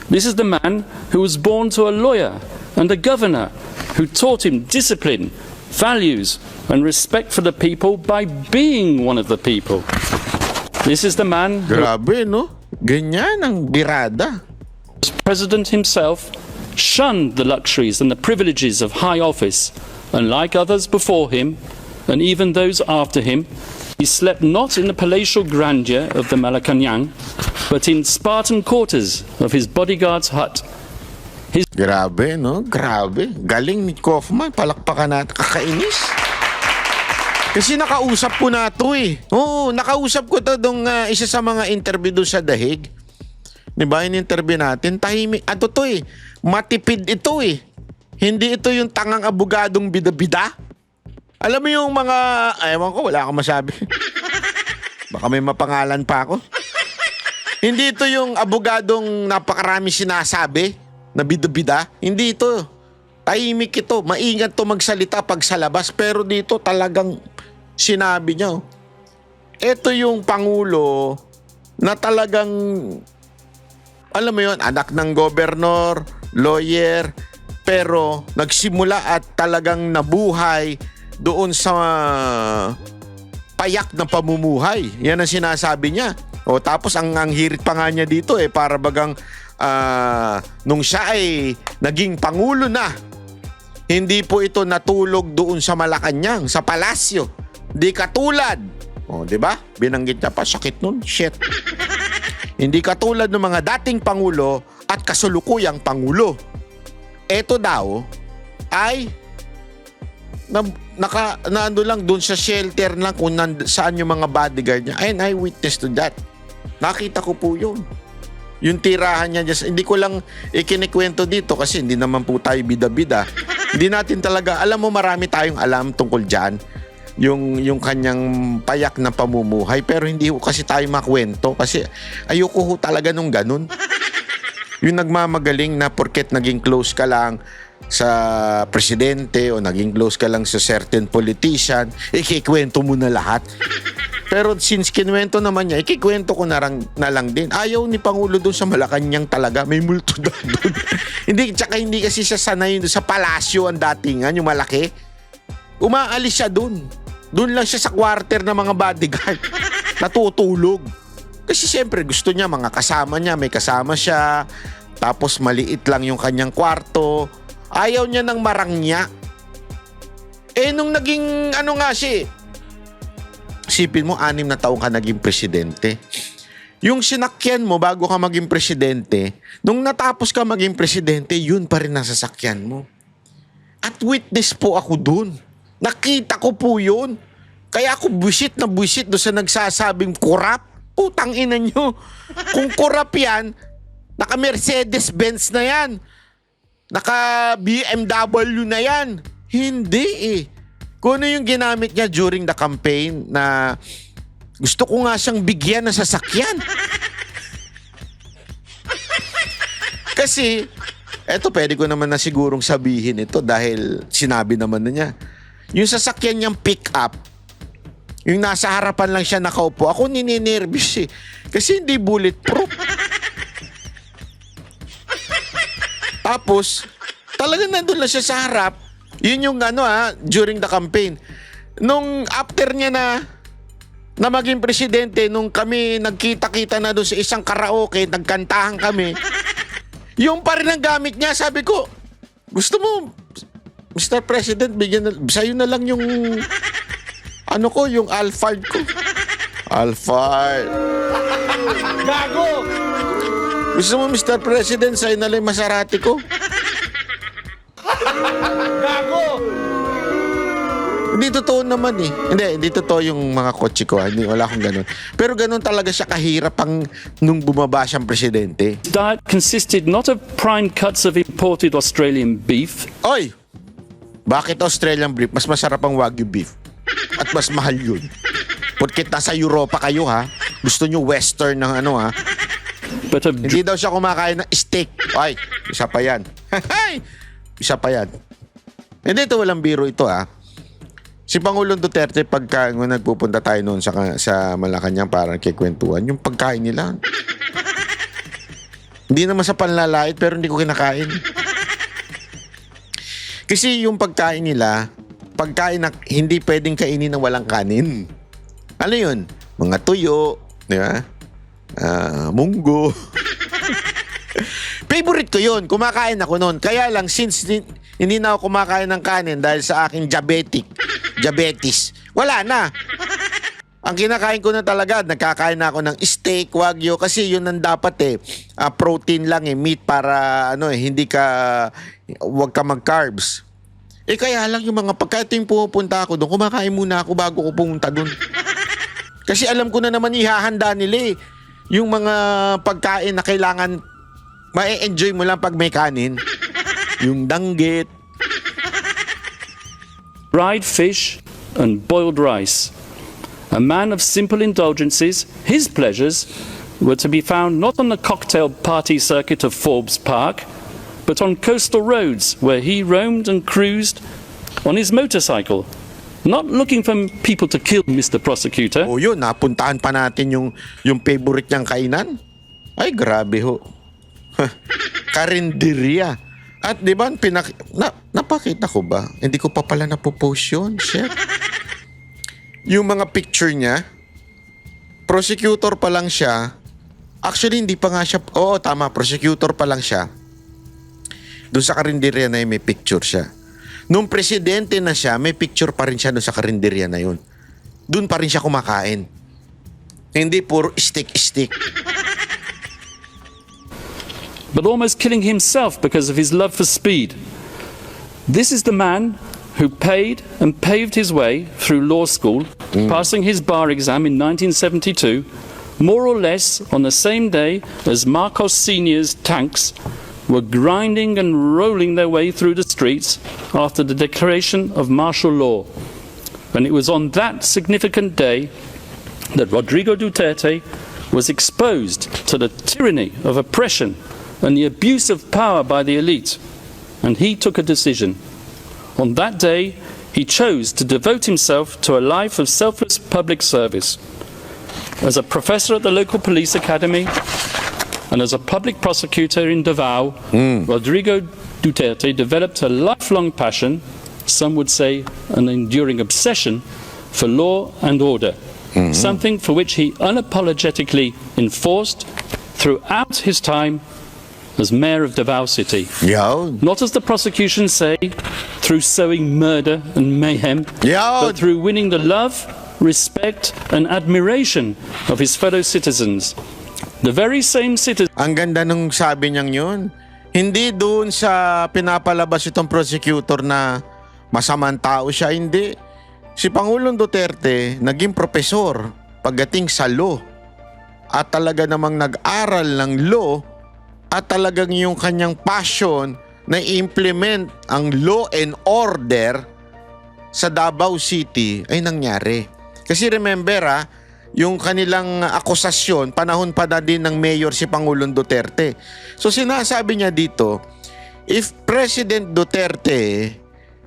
Speaker 2: This is the man who was born to a lawyer and a governor who taught him discipline, values, and respect for the people by being one of the people. This is the man who,
Speaker 1: Grabe, no? Ganyan ang birada.
Speaker 2: as president himself, shunned the luxuries and the privileges of high office, and like others before him, and even those after him, he slept not in the palatial grandeur of the Malacanang, but in Spartan quarters of his bodyguard's hut.
Speaker 1: Grabe, no? Grabe. Galing ni Kaufman. Palakpakan natin. Kakainis. Kasi nakausap ko na to eh. Oo, nakausap ko to dong isa sa mga interview doon sa Dahig. Diba, in-interview natin. Tahimik. Ato to eh. Matipid ito eh. Hindi ito yung tangang abogadong bida-bida. Alam mo yung mga... Ewan ko, wala akong masabi. Baka may mapangalan pa ako. Hindi ito yung abogadong napakarami sinasabi na bida-bida. Hindi ito. Tahimik ito. Maingat to magsalita pag sa labas. Pero dito talagang sinabi niya. Ito yung Pangulo na talagang... Alam mo yun, anak ng gobernador, lawyer, pero nagsimula at talagang nabuhay doon sa payak na pamumuhay. Yan ang sinasabi niya. O tapos ang hirit pa nga niya dito para bagang nung siya ay naging Pangulo na, hindi po ito natulog doon sa Malacanang, sa palasyo. Di katulad. O, di ba? Binanggit niya pa, sakit nun. Shit. Hindi katulad ng mga dating Pangulo at kasulukuyang Pangulo. Ito daw ay naando lang doon sa shelter lang kung saan yung mga bodyguard niya. And I witness to that. Nakita ko po yun. Yung tirahan niya, hindi ko lang ikinikwento dito kasi hindi naman po tayo bida-bida. Hindi natin talaga, alam mo marami tayong alam tungkol dyan. Yung kanyang payak na pamumuhay, pero hindi ko kasi tayo makwento kasi ayoko ho talaga nung ganun. Yung nagmamagaling na porket naging close ka lang sa presidente o naging close ka lang sa certain politician, ikikwento mo na lahat. Pero since kinwento naman niya, ikikwento ko na lang din. Ayaw ni Pangulo doon sa Malacanang talaga. May multo doon. Hindi kasi siya sanay doon sa palasyo ang datingan, yung malaki. Umaalis siya doon. Doon lang siya sa quarter ng mga bodyguard. Natutulog. Kasi siyempre gusto niya mga kasama niya. May kasama siya. Tapos maliit lang yung kanyang kwarto. Ayaw niya ng marangya. Nung naging siya, isipin mo, 6 na taong ka naging presidente. Yung sinakyan mo bago ka maging presidente, nung natapos ka maging presidente, yun pa rin ang sasakyan mo. At witness po ako dun. Nakita ko po yun. Kaya ako buwisit na buwisit doon sa nagsasabing korap. Putang ina nyo. Kung korap yan, naka Mercedes-Benz na yan. Naka BMW na yan. Hindi eh. Kung ano yung ginamit niya during the campaign na gusto ko nga siyang bigyan ng sasakyan. Kasi, eto pwede ko naman na sigurong sabihin ito dahil sinabi naman na niya. Yung sasakyan niyang pick-up, Yung nasa harapan lang siya nakaupo. Ako nininervous eh. Kasi hindi bulletproof. Tapos, talagang nandun lang siya sa harap. Yun yung during the campaign. Nung after niya na maging presidente, nung kami nagkita-kita na doon sa isang karaoke, nagkantahan kami, yung pa rin ang gamit niya. Sabi ko, gusto mo, Mr. President, sa'yo na lang yung yung Alphard ko. Alphard. Gago! Gusto mo, Mr. President, sa'yo na lang yung Maserati ko? Gago! Hindi totoo naman eh. Hindi totoo yung mga kotse ko. Wala akong ganun. Pero ganun talaga siya kahirap nung bumaba siyang presidente.
Speaker 2: His diet consisted not of prime cuts of imported Australian beef,
Speaker 1: Oy! Bakit Australian beef? Mas masarap ang Wagyu beef. At mas mahal yun. Porkit nasa Europa kayo ha. Gusto nyo western ng
Speaker 2: but of
Speaker 1: Hindi daw siya kumakain ng steak. Ay, isa pa yan. Isa pa yan. Hindi ito walang biro ito ha. Si Pangulong Duterte pagka nagpupunta tayo noon sa Malacanang para kikwentuhan, yung pagkain nila. Hindi naman sa panlalait pero hindi ko kinakain. Kasi yung pagkain nila, pagkain na hindi pwedeng kainin ng walang kanin. Ano yun? Mga tuyo, di ba? Munggo. Favorite ko yun. Kumakain ako noon. Kaya lang, since hindi na ako kumakain ng kanin dahil sa aking diabetes, wala na. Ang kinakain ko na talaga, nagkakain na ako ng steak, wagyu, kasi yun ang dapat protein lang meat para wag ka mag-carbs. Kaya lang yung mga pagkain pupunta ako doon, kumakain muna ako bago ko pumunta doon. Kasi alam ko na naman ihahanda nila yung mga pagkain na kailangan ma-enjoy mo lang pag may kanin. Yung danggit,
Speaker 2: dried fish and boiled rice. A man of simple indulgences, his pleasures were to be found not on the cocktail party circuit of Forbes Park, but on coastal roads where he roamed and cruised on his motorcycle, not looking for people to kill, Mr. Prosecutor.
Speaker 1: o yun, napuntahan pa natin yung favorite niyang kainan. Ay, grabe ho. Karinderya. At di ba, napakita ko ba? Hindi ko pa pala napopost yun. Shit. Yung mga picture niya, prosecutor pa lang siya. Actually, hindi pa nga siya. Oo, tama. Prosecutor pa lang siya. Doon sa karinderya na yun, may picture siya. Nung presidente na siya, may picture pa rin siya doon sa karinderya na yun. Doon pa rin siya kumakain. Hindi puro stick.
Speaker 2: But almost killing himself because of his love for speed. This is the man who paid and paved his way through law school, passing his bar exam in 1972, more or less on the same day as Marcos Sr.'s tanks were grinding and rolling their way through the streets after the declaration of martial law. And it was on that significant day that Rodrigo Duterte was exposed to the tyranny of oppression and the abuse of power by the elite. And he took a decision. On that day, he chose to devote himself to a life of selfless public service. As a professor at the local police academy and as a public prosecutor in Davao, Rodrigo Duterte developed a lifelong passion, some would say an enduring obsession, for law and order, something for which he unapologetically enforced throughout his time as mayor of Davao City.
Speaker 1: Yawn.
Speaker 2: Not as the prosecution say, through sowing murder and mayhem, but through winning the love, respect and admiration of his fellow citizens. The very same citizens.
Speaker 1: Ang ganda nung sabi niyang yun. Hindi doon sa pinapalabas itong prosecutor na masamang tao siya, hindi. Si Pangulong Duterte naging profesor pagdating sa law at talaga namang nag-aral ng law at talagang yung kanyang passion na i-implement ang law and order sa Davao City ay nangyari. Kasi remember yung kanilang akusasyon, panahon pa na din ng mayor si Pangulong Duterte. So sinasabi niya dito, if President Duterte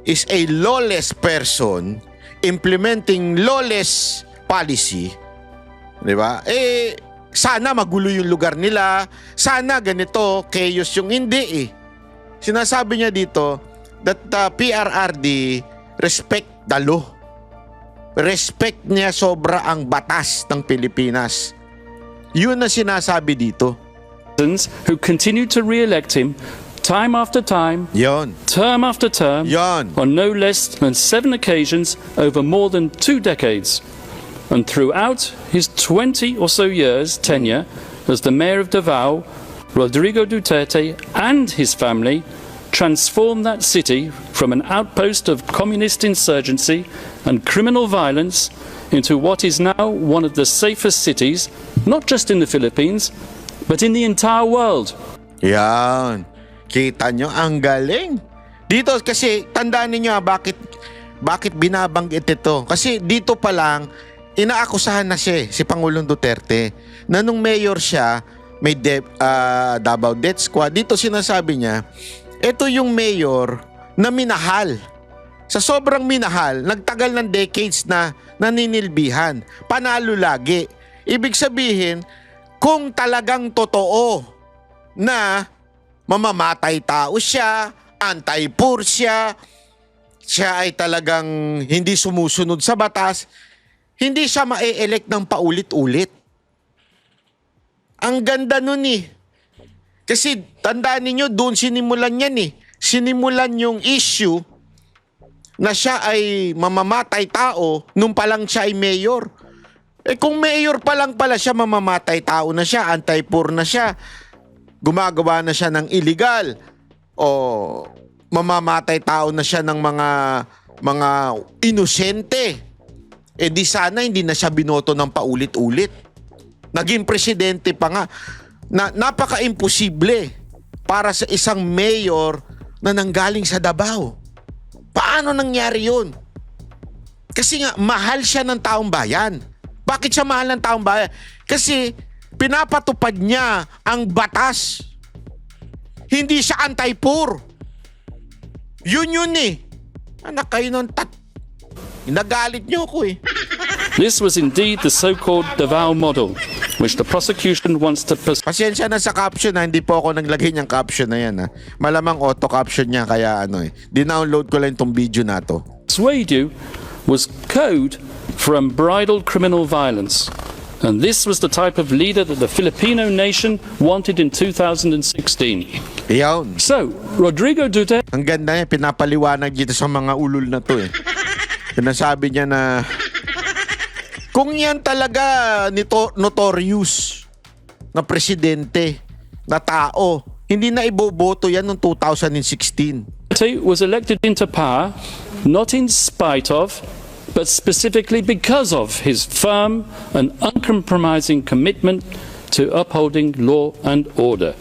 Speaker 1: is a lawless person, implementing lawless policy, di ba? Sana magulo yung lugar nila, sana ganito, chaos yung hindi eh. Sinasabi niya dito that PRRD respect the law. Respect niya sobra ang batas ng Pilipinas. Yun na sinasabi dito.
Speaker 2: Who continued to re-elect him time after time,
Speaker 1: Yon.
Speaker 2: term after term,
Speaker 1: Yon.
Speaker 2: on no less than 7 occasions over more than 2 decades. And throughout his 20 or so years tenure as the mayor of Davao, Rodrigo Duterte and his family transformed that city from an outpost of communist insurgency and criminal violence into what is now one of the safest cities, not just in the Philippines, but in the entire world.
Speaker 1: Yan. Kita nyo, ang galing. Dito kasi, tandaan niyo bakit binabanggit ito. Kasi dito pa lang, inaakusahan na siya, si Pangulong Duterte, na nung mayor siya, may Davao Death Squad. Dito sinasabi niya, ito yung mayor na minahal. Sa sobrang minahal, nagtagal ng decades na naninilbihan. Panalo lagi. Ibig sabihin, kung talagang totoo na mamamatay tao siya, anti-poor siya ay talagang hindi sumusunod sa batas, hindi siya ma-elect ng paulit-ulit. Ang ganda nun eh. Kasi tandaan ninyo, doon sinimulan yan eh. Sinimulan yung issue na siya ay mamamatay tao nung palang siya ay mayor. Kung mayor pa lang pala siya, mamamatay tao na siya, anti-poor na siya, gumagawa na siya ng illegal, o mamamatay tao na siya ng mga inosente, di sana hindi na siya binoto ng paulit-ulit. Naging presidente pa nga. Napaka-imposible para sa isang mayor na nanggaling sa Davao. Paano nangyari yun? Kasi nga, mahal siya ng taong bayan. Bakit siya mahal ng taong bayan? Kasi pinapatupad niya ang batas. Hindi siya anti-poor. Yun eh. Anak kayo nun, nagalit niyo ko eh.
Speaker 2: This was indeed the so-called Davao model, which the prosecution wants to
Speaker 1: Pasensya na sa caption ha, hindi po ako naglagay niyang caption na yan ha. Malamang auto-caption niya kaya dinownload ko lang itong video na to.
Speaker 2: persuade you was code for unbridled criminal violence. And this was the type of leader that the Filipino nation wanted in 2016.
Speaker 1: Iyon.
Speaker 2: So, Rodrigo Duterte
Speaker 1: Ang ganda niya, pinapaliwanag dito sa mga ulol na to eh. Sinasabi niya na kung yan talaga notorious na presidente, na tao, hindi na iboboto yan noong 2016.
Speaker 2: was elected into power not in spite of, but specifically because of his firm and uncompromising commitment to upholding law and order.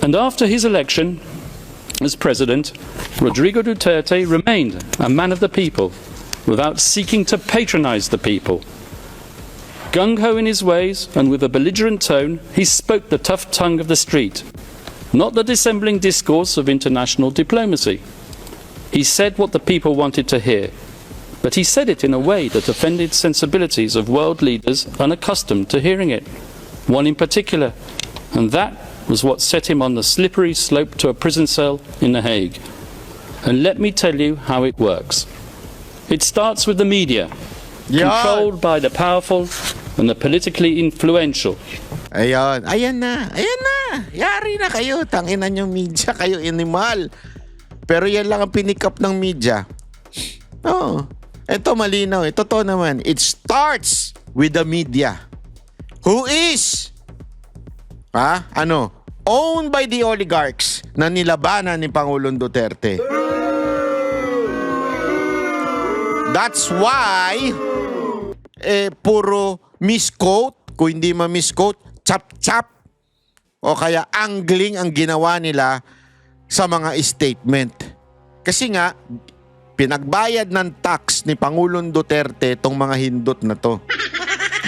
Speaker 2: And after his election as president, Rodrigo Duterte remained a man of the people without seeking to patronize the people. Gung-ho in his ways and with a belligerent tone, he spoke the tough tongue of the street, not the dissembling discourse of international diplomacy. He said what the people wanted to hear, but he said it in a way that offended sensibilities of world leaders unaccustomed to hearing it, one in particular, and that was what set him on the slippery slope to a prison cell in The Hague. And let me tell you how it works. It starts with the media, controlled by the powerful and the politically influential.
Speaker 1: Ayan na. Yari na kayo. Tanginan yung media, kayo animal. Pero yan lang ang pinikap ng media. Ito malinaw. Totoo naman. It starts with the media. Who is owned by the oligarchs na nilabanan ni Pangulong Duterte. That's why puro misquote, kung hindi ma-misquote, chap-chap o kaya angling ang ginawa nila sa mga statement. Kasi nga, pinagbayad ng tax ni Pangulong Duterte itong mga hindot na to.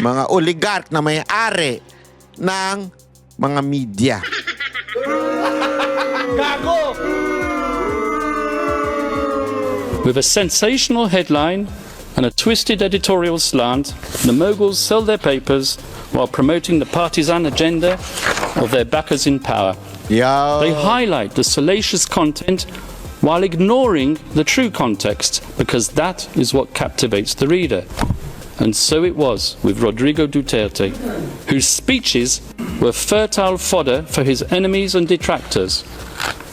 Speaker 1: Mga oligarch na may-ari ng mga media.
Speaker 2: With With a sensational headline and a twisted editorial slant, the moguls sell their papers while promoting the partisan agenda of their backers in power.
Speaker 1: Yo.
Speaker 2: They highlight the salacious content while ignoring the true context, because that is what captivates the reader. And so it was with Rodrigo Duterte, whose speeches were fertile fodder for his enemies and detractors.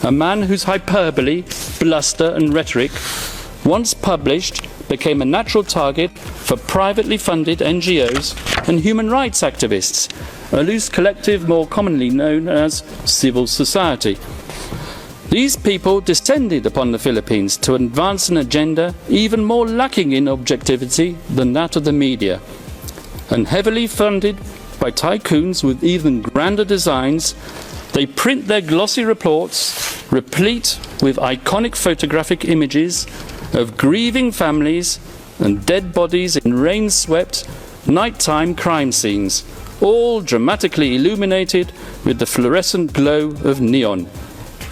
Speaker 2: A man whose hyperbole, bluster and rhetoric, once published, became a natural target for privately funded NGOs and human rights activists, a loose collective more commonly known as civil society. These people descended upon the Philippines to advance an agenda even more lacking in objectivity than that of the media, and heavily funded by tycoons with even grander designs, they print their glossy reports, replete with iconic photographic images of grieving families and dead bodies in rain-swept, nighttime crime scenes, all dramatically illuminated with the fluorescent glow of neon.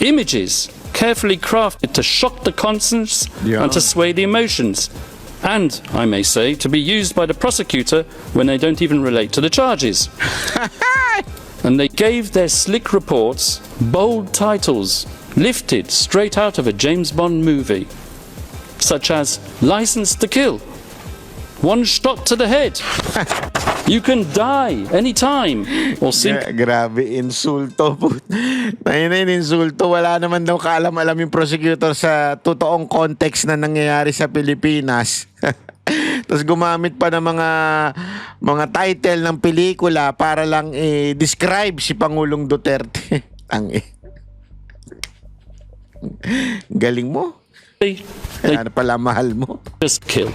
Speaker 2: Images carefully crafted to shock the conscience and to sway the emotions, and, I may say, to be used by the prosecutor when they don't even relate to the charges. And they gave their slick reports bold titles lifted straight out of a James Bond movie, such as License to Kill, One Shot to the Head, You Can Die Anytime, or
Speaker 1: Grabe, insulto po. Insulto. Wala naman daw kaalam-alam yung prosecutor sa totoong context na nangyayari sa Pilipinas. Tapos gumamit pa ng mga title ng pelikula para lang describe si Pangulong Duterte. Galing mo. Ano pala mahal mo?
Speaker 2: Just kill.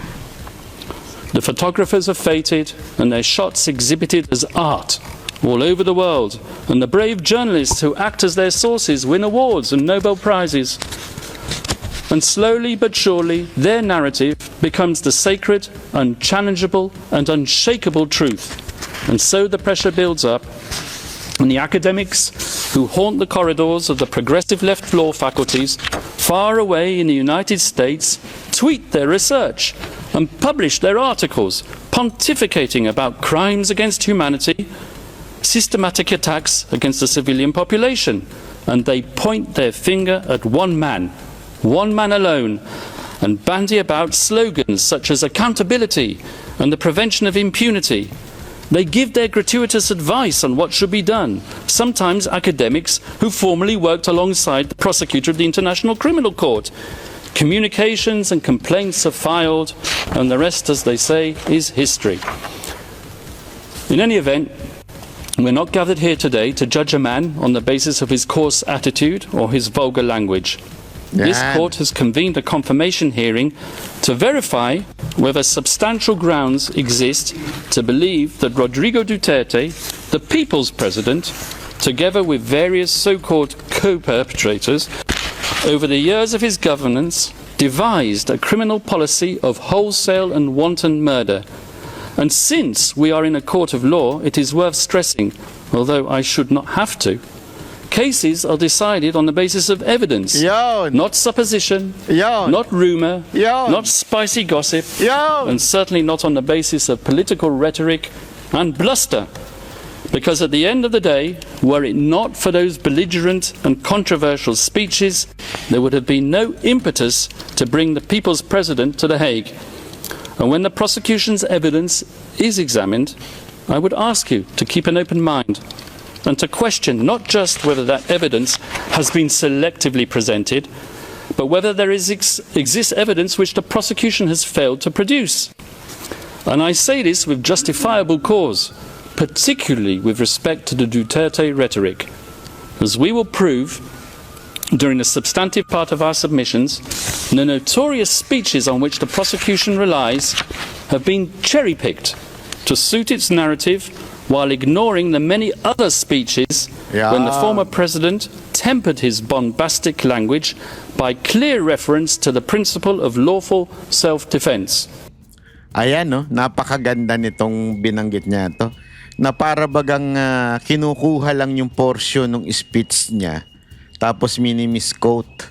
Speaker 2: The photographers are fated and their shots exhibited as art all over the world, and the brave journalists who act as their sources win awards and Nobel Prizes. And slowly but surely their narrative becomes the sacred, unchallengeable and unshakable truth. And so the pressure builds up, and the academics who haunt the corridors of the progressive left law faculties far away in the United States tweet their research and publish their articles pontificating about crimes against humanity, systematic attacks against the civilian population, and they point their finger at one man alone, and bandy about slogans such as accountability and the prevention of impunity. They give their gratuitous advice on what should be done, sometimes academics who formerly worked alongside the prosecutor of the International Criminal Court. Communications and complaints are filed, and the rest, as they say, is history. In any event, we're not gathered here today to judge a man on the basis of his coarse attitude or his vulgar language. This court has convened a confirmation hearing to verify whether substantial grounds exist to believe that Rodrigo Duterte, the people's president, together with various so-called co-perpetrators, over the years of his governance, devised a criminal policy of wholesale and wanton murder. And since we are in a court of law, it is worth stressing, although I should not have to, cases are decided on the basis of evidence, not supposition, not rumour, not spicy gossip, and certainly not on the basis of political rhetoric and bluster. Because at the end of the day, were it not for those belligerent and controversial speeches, there would have been no impetus to bring the people's president to The Hague. And when the prosecution's evidence is examined, I would ask you to keep an open mind and to question not just whether that evidence has been selectively presented, but whether there exists evidence which the prosecution has failed to produce. And I say this with justifiable cause, particularly with respect to the Duterte rhetoric, as we will prove during the substantive part of our submissions. The notorious speeches on which the prosecution relies have been cherry-picked to suit its narrative, while ignoring the many other speeches when the former president tempered his bombastic language by clear reference to the principle of lawful self-defense.
Speaker 1: Ayan, no? Napakaganda nitong binanggit niya to. Na para bagang kinukuha lang yung portion ng speech niya, tapos mini-misquote.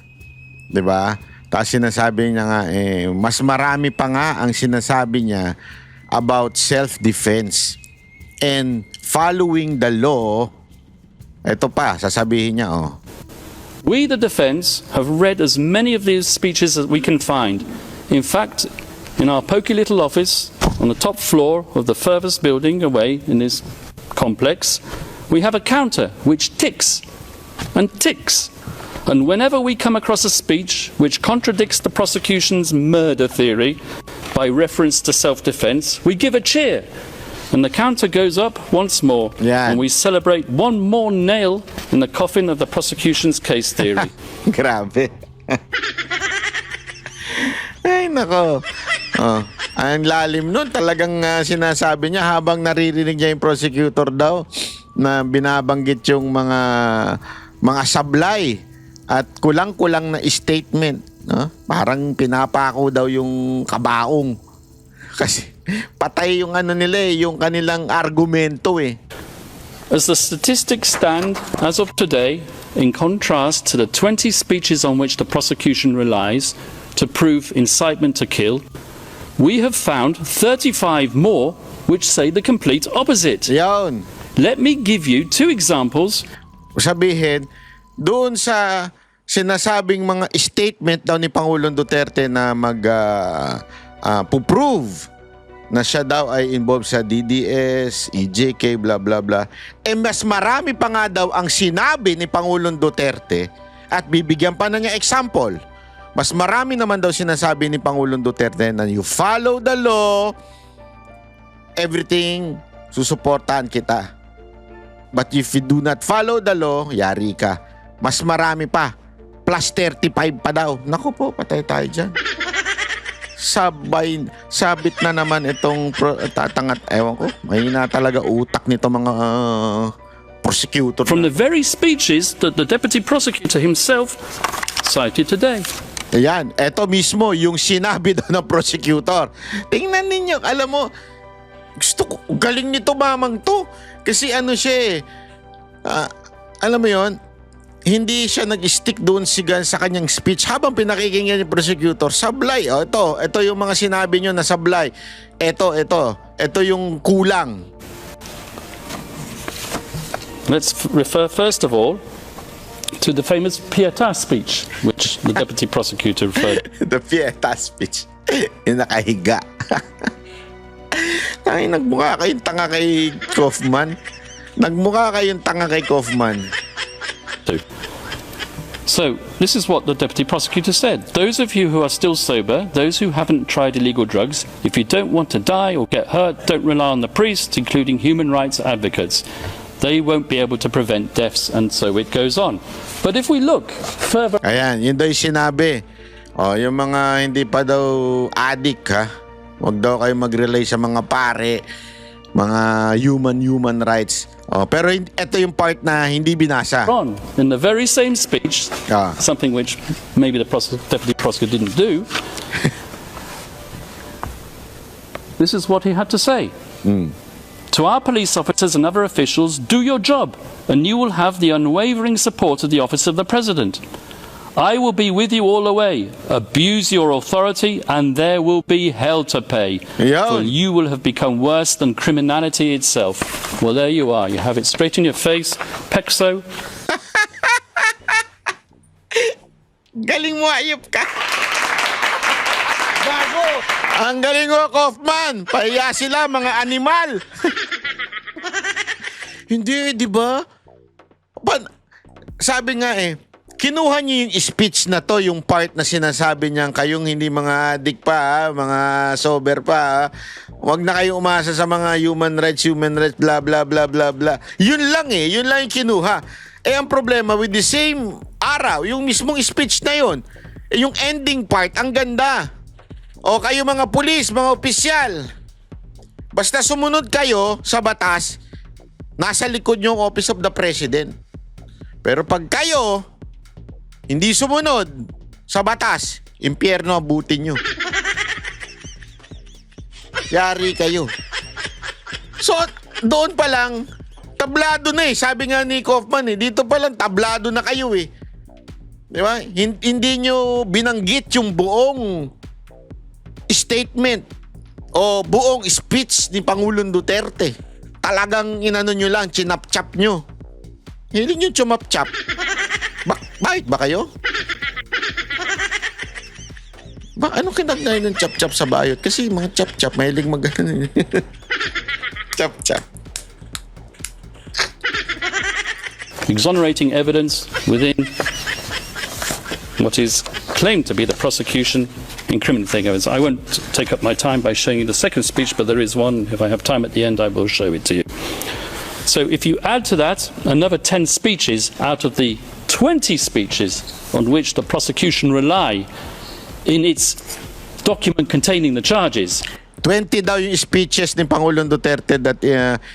Speaker 1: 'Di ba? Tapos sinasabi niya nga, mas marami pa nga ang sinasabi niya about self-defense and following the law. Ito pa, sasabihin niya,
Speaker 2: We, the defense, have read as many of these speeches as we can find. In fact, in our poky little office on the top floor of the furthest building away in this complex, we have a counter which ticks and ticks. And whenever we come across a speech which contradicts the prosecution's murder theory by reference to self-defense, we give a cheer. And the counter goes up once more.
Speaker 1: Yeah.
Speaker 2: And we celebrate one more nail in the coffin of the prosecution's case theory.
Speaker 1: Grabe. Ay, nako. Ang lalim nun. Talagang sinasabi niya habang naririnig niya yung prosecutor daw na binabanggit yung mga sablay at kulang-kulang na statement. No? Parang pinapako daw yung kabaong. Kasi patay yung yung kanilang argumento
Speaker 2: As the statistics stand as of today, in contrast to the 20 speeches on which the prosecution relies to prove incitement to kill, we have found 35 more which say the complete opposite.
Speaker 1: Yun.
Speaker 2: Let me give you two examples.
Speaker 1: Sabihin, doon sa sinasabing mga statement daw ni Pangulong Duterte na puprove na siya daw ay involved sa DDS, EJK, blah blah blah. Mas marami pa nga daw ang sinabi ni Pangulong Duterte at bibigyan pa na niya example. Mas marami naman daw sinasabi ni Pangulong Duterte na you follow the law, everything, susuportahan kita. But if you do not follow the law, yari ka. Mas marami pa. Plus 35 pa daw. Naku po, patay tayo dyan. Sabit na naman itong tatangat. Ewan ko, mahina talaga utak nito mga prosecutor.
Speaker 2: From the very speeches that the deputy prosecutor himself cited today.
Speaker 1: Ayan, eto mismo yung sinabi daw ng prosecutor. Tingnan ninyo, alam mo, gusto ko, galing nito mamang to. Kasi siya alam mo yon, hindi siya nag-stick doon sa kanyang speech habang pinakikinggan yung prosecutor. Sablay. Ito yung mga sinabi nyo na sablay. Ito yung kulang.
Speaker 2: Let's refer first of all to the famous Pietà speech, which the deputy prosecutor referred.
Speaker 1: The Pietà speech. Yung nakahiga. Nagmukha kayong tanga kay Kaufman.
Speaker 2: So, this is what the deputy prosecutor said. Those of you who are still sober, those who haven't tried illegal drugs, if you don't want to die or get hurt, don't rely on the priests, including human rights advocates. They won't be able to prevent deaths, and so it goes on. But if we look further...
Speaker 1: Ayan, yun daw yung sinabi. Yung mga hindi pa daw addict, huwag daw kayo mag-rely sa mga pare, mga human rights. Pero ito yung part na hindi binasa.
Speaker 2: In the very same speech, something which maybe the deputy prosecutor didn't do, this is what he had to say. To our police officers and other officials, do your job, and you will have the unwavering support of the office of the president. I will be with you all the way. Abuse your authority and there will be hell to pay. For you will have become worse than criminality itself. Well, there you are. You have it straight in your face. Pexo.
Speaker 1: Galing mo, ayop ka. Bago. Ang galing mo, Kaufman. Pahiya sila, mga animal. Hindi, di ba? Sabi nga kinuha niyo yung speech na to, yung part na sinasabi niyang kayong hindi mga addict pa, mga sober pa, huwag na kayo umasa sa mga human rights, blah, blah, blah, blah, blah. Yun lang yun lang yung kinuha. Ang problema with the same araw, yung mismong speech na yun, yung ending part, ang ganda. O kayo mga pulis, mga opisyal, basta sumunod kayo sa batas, nasa likod yung Office of the President. Pero pag kayo hindi sumunod sa batas, impyerno abutin nyo. Yari kayo. So, doon pa lang, tablado na Sabi nga ni Kaufman dito pa lang, tablado na kayo Di ba? Hindi nyo binanggit yung buong statement o buong speech ni Pangulong Duterte. Talagang inano nyo lang, chinap-chap nyo. Hiling nyo chumap-chap. Bakit ba kayo? Anong kinagay ng chap-chap sa bayot? Kasi mga chap-chap, mahilig mag-ano. Chap-chap.
Speaker 2: Exonerating evidence within what is claimed to be the prosecution incriminating evidence. I won't take up my time by showing you the second speech, but there is one. If I have time at the end, I will show it to you. So if you add to that another 10 speeches out of the 20 speeches on which the prosecution rely in its document containing the charges.
Speaker 1: 20 daw yung speeches ni Pangulong Duterte that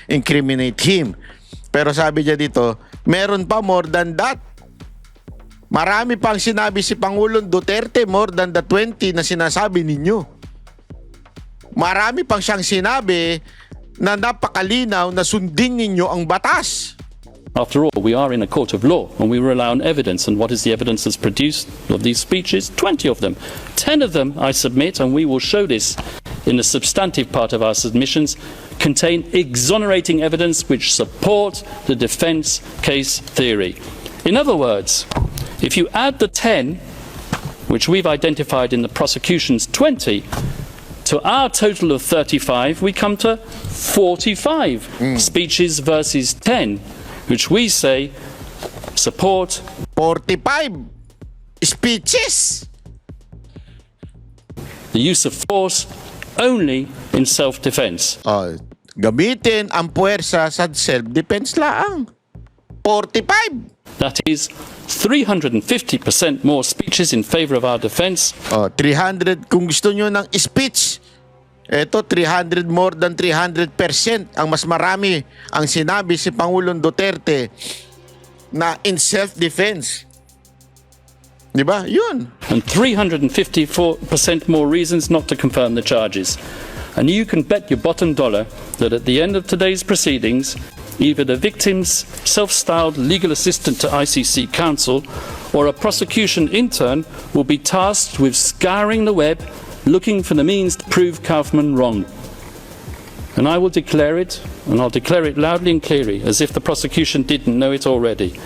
Speaker 1: incriminate him. Pero sabi niya dito, meron pa more than that. Marami pang sinabi si Pangulong Duterte more than the 20 na sinasabi ninyo. Marami pang siyang sinabi na napakalinaw na sundin ninyo ang batas.
Speaker 2: After all, we are in a court of law and we rely on evidence. And what is the evidence that's produced of these speeches? 20 of them. 10 of them, I submit, and we will show this in the substantive part of our submissions, contain exonerating evidence which support the defence case theory. In other words, if you add the 10, which we've identified in the prosecution's 20, to our total of 35, we come to 45 speeches versus 10, which we say support
Speaker 1: 45 speeches.
Speaker 2: The use of force only in self-defense.
Speaker 1: Gamitin ang puwersa sa self-defense laang. 45.
Speaker 2: That is 350% more speeches in favor of our defense.
Speaker 1: 300. Kung gusto nyo ng speech, eto 300, more than 300% ang mas marami ang sinabi si Pangulong Duterte na in self-defense. Di ba? Yun.
Speaker 2: And 354% more reasons not to confirm the charges. And you can bet your bottom dollar that at the end of today's proceedings, either the victim's self-styled legal assistant to ICC counsel or a prosecution intern will be tasked with scouring the web looking for the means to prove Kaufman wrong. And I will declare it, and I'll declare it loudly and clearly, as if the prosecution didn't know it already.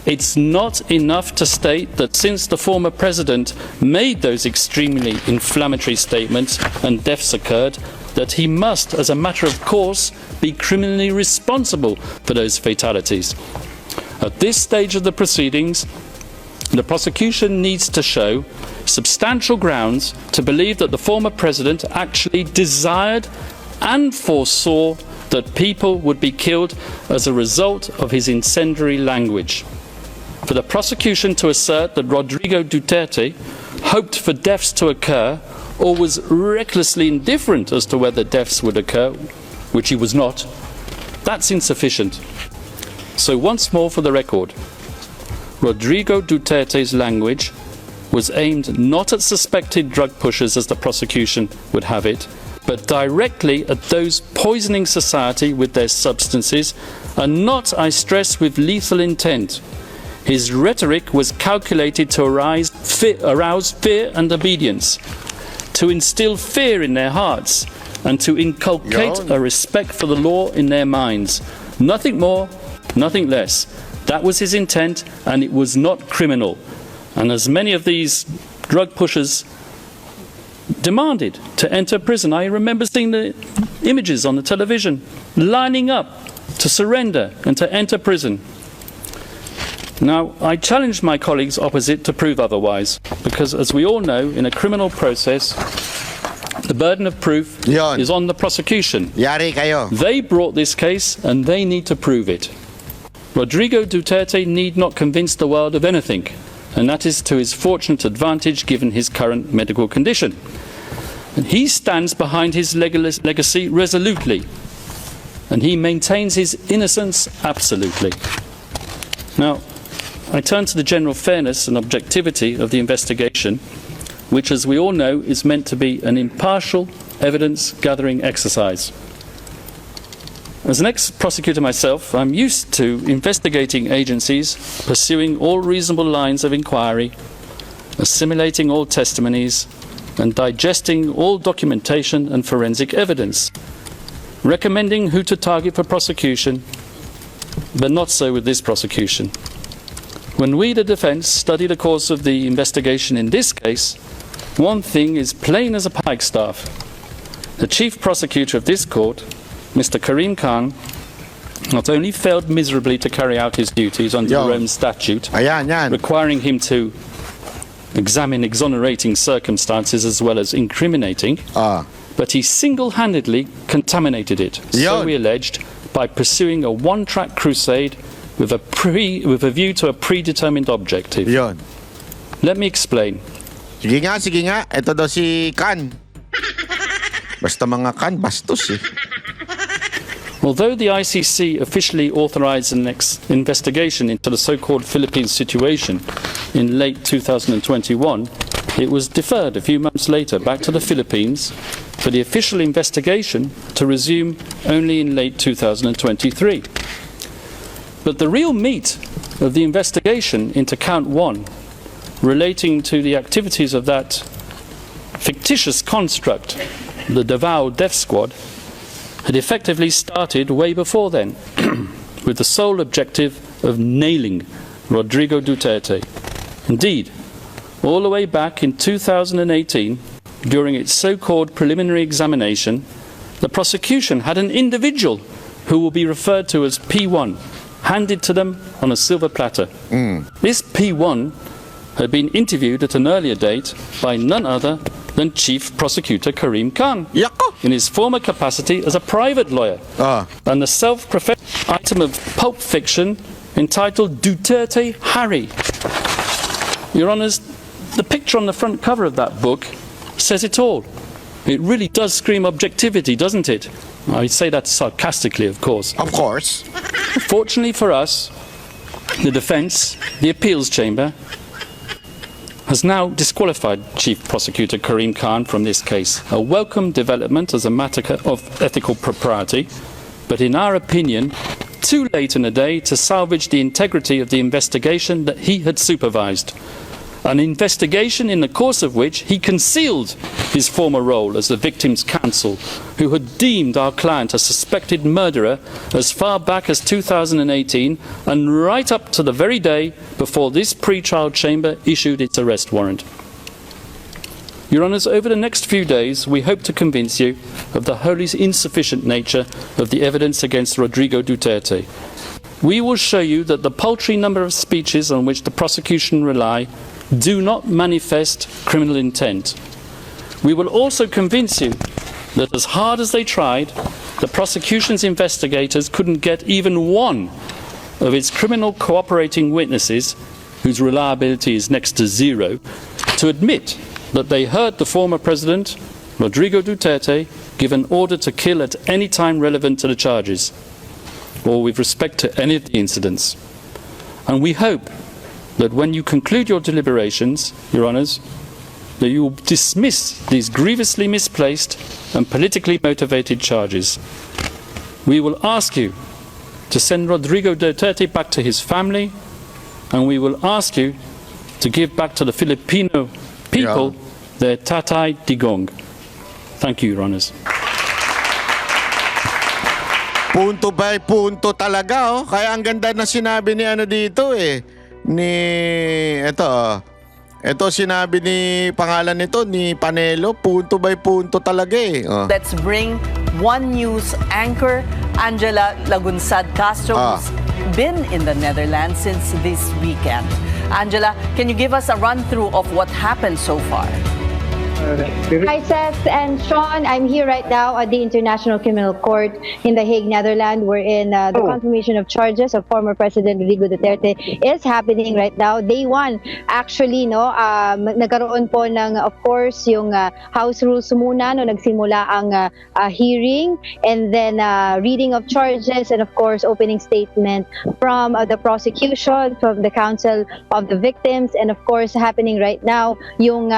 Speaker 2: It's not enough to state that since the former president made those extremely inflammatory statements and deaths occurred, that he must, as a matter of course, be criminally responsible for those fatalities. At this stage of the proceedings, the prosecution needs to show substantial grounds to believe that the former president actually desired and foresaw that people would be killed as a result of his incendiary language. For the prosecution to assert that Rodrigo Duterte hoped for deaths to occur or was recklessly indifferent as to whether deaths would occur, which he was not, that's insufficient. So once more for the record, Rodrigo Duterte's language was aimed not at suspected drug pushers as the prosecution would have it, but directly at those poisoning society with their substances, and not, I stress, with lethal intent. His rhetoric was calculated to arouse fear and obedience, to instill fear in their hearts, and to inculcate a respect for the law in their minds. Nothing more, nothing less. That was his intent, and it was not criminal. And as many of these drug pushers demanded to enter prison, I remember seeing the images on the television, lining up to surrender and to enter prison. Now, I challenge my colleagues opposite to prove otherwise, because as we all know, in a criminal process, the burden of proof is on the prosecution.
Speaker 1: Yari kayo.
Speaker 2: They brought this case and they need to prove it. Rodrigo Duterte need not convince the world of anything, and that is to his fortunate advantage given his current medical condition. And he stands behind his legacy resolutely, and he maintains his innocence absolutely. Now, I turn to the general fairness and objectivity of the investigation, which, as we all know, is meant to be an impartial evidence-gathering exercise. As an ex-prosecutor myself, I'm used to investigating agencies, pursuing all reasonable lines of inquiry, assimilating all testimonies, and digesting all documentation and forensic evidence, recommending who to target for prosecution, but not so with this prosecution. When we, the defence, study the course of the investigation in this case, one thing is plain as a pikestaff. The chief prosecutor of this court, Mr. Karim Khan, not only failed miserably to carry out his duties under the Rome Statute,
Speaker 1: Ayan.
Speaker 2: requiring him to examine exonerating circumstances as well as incriminating, but he single-handedly contaminated it, so we alleged, by pursuing a one-track crusade with a view to a predetermined objective.
Speaker 1: Yun.
Speaker 2: Let me explain.
Speaker 1: Sige nga. Ito daw si Khan. Basta mga Khan, bastos eh.
Speaker 2: Although the ICC officially authorized an investigation into the so-called Philippines situation in late 2021, it was deferred a few months later back to the Philippines for the official investigation to resume only in late 2023. But the real meat of the investigation into Count 1, relating to the activities of that fictitious construct, the Davao Death Squad, had effectively started way before then, with the sole objective of nailing Rodrigo Duterte. Indeed, all the way back in 2018, during its so-called preliminary examination, the prosecution had an individual who will be referred to as P1 handed to them on a silver platter. This P1 had been interviewed at an earlier date by none other than Chief Prosecutor Karim Khan in his former capacity as a private lawyer, and the self-professed item of pulp fiction entitled Duterte Harry. Your Honours, the picture on the front cover of that book says it all. It really does scream objectivity, doesn't it? I say that sarcastically, of course.
Speaker 1: Of course.
Speaker 2: Fortunately for us, the defence, the appeals chamber, has now disqualified Chief Prosecutor Karim Khan from this case. A welcome development as a matter of ethical propriety, but in our opinion, too late in the day to salvage the integrity of the investigation that he had supervised. An investigation in the course of which he concealed his former role as the victim's counsel, who had deemed our client a suspected murderer as far back as 2018 and right up to the very day before this pre-trial chamber issued its arrest warrant. Your Honours, over the next few days, we hope to convince you of the wholly insufficient nature of the evidence against Rodrigo Duterte. We will show you that the paltry number of speeches on which the prosecution rely do not manifest criminal intent. We will also convince you that as hard as they tried, the prosecution's investigators couldn't get even one of its criminal cooperating witnesses, whose reliability is next to zero, to admit that they heard the former president, Rodrigo Duterte, give an order to kill at any time relevant to the charges, or with respect to any of the incidents. And we hope that when you conclude your deliberations, Your Honours, that you will dismiss these grievously misplaced and politically motivated charges. We will ask you to send Rodrigo Duterte back to his family, and we will ask you to give back to the Filipino people their Tatay Digong. Thank you, Your Honours.
Speaker 1: Punto by punto talaga, oh. Kaya ang ganda na sinabi ni ano dito eh. Ito sinabi ni pangalan nito ni Panelo, punto by punto talaga eh. Oh.
Speaker 3: Let's bring One News anchor Angela Lagunsad Castro, who's been in the Netherlands since this weekend. Angela, can you give us a run-through of what happened so far?
Speaker 4: Hi, Seth and Sean. I'm here right now at the International Criminal Court in The Hague, Netherlands, wherein the confirmation of charges of former President Rodrigo Duterte is happening right now. Day one, actually, nagkaroon po ng, of course, yung House rules muna, nagsimula ang hearing, and then reading of charges, and of course, opening statement from the prosecution, from the counsel of the victims, and of course, happening right now, yung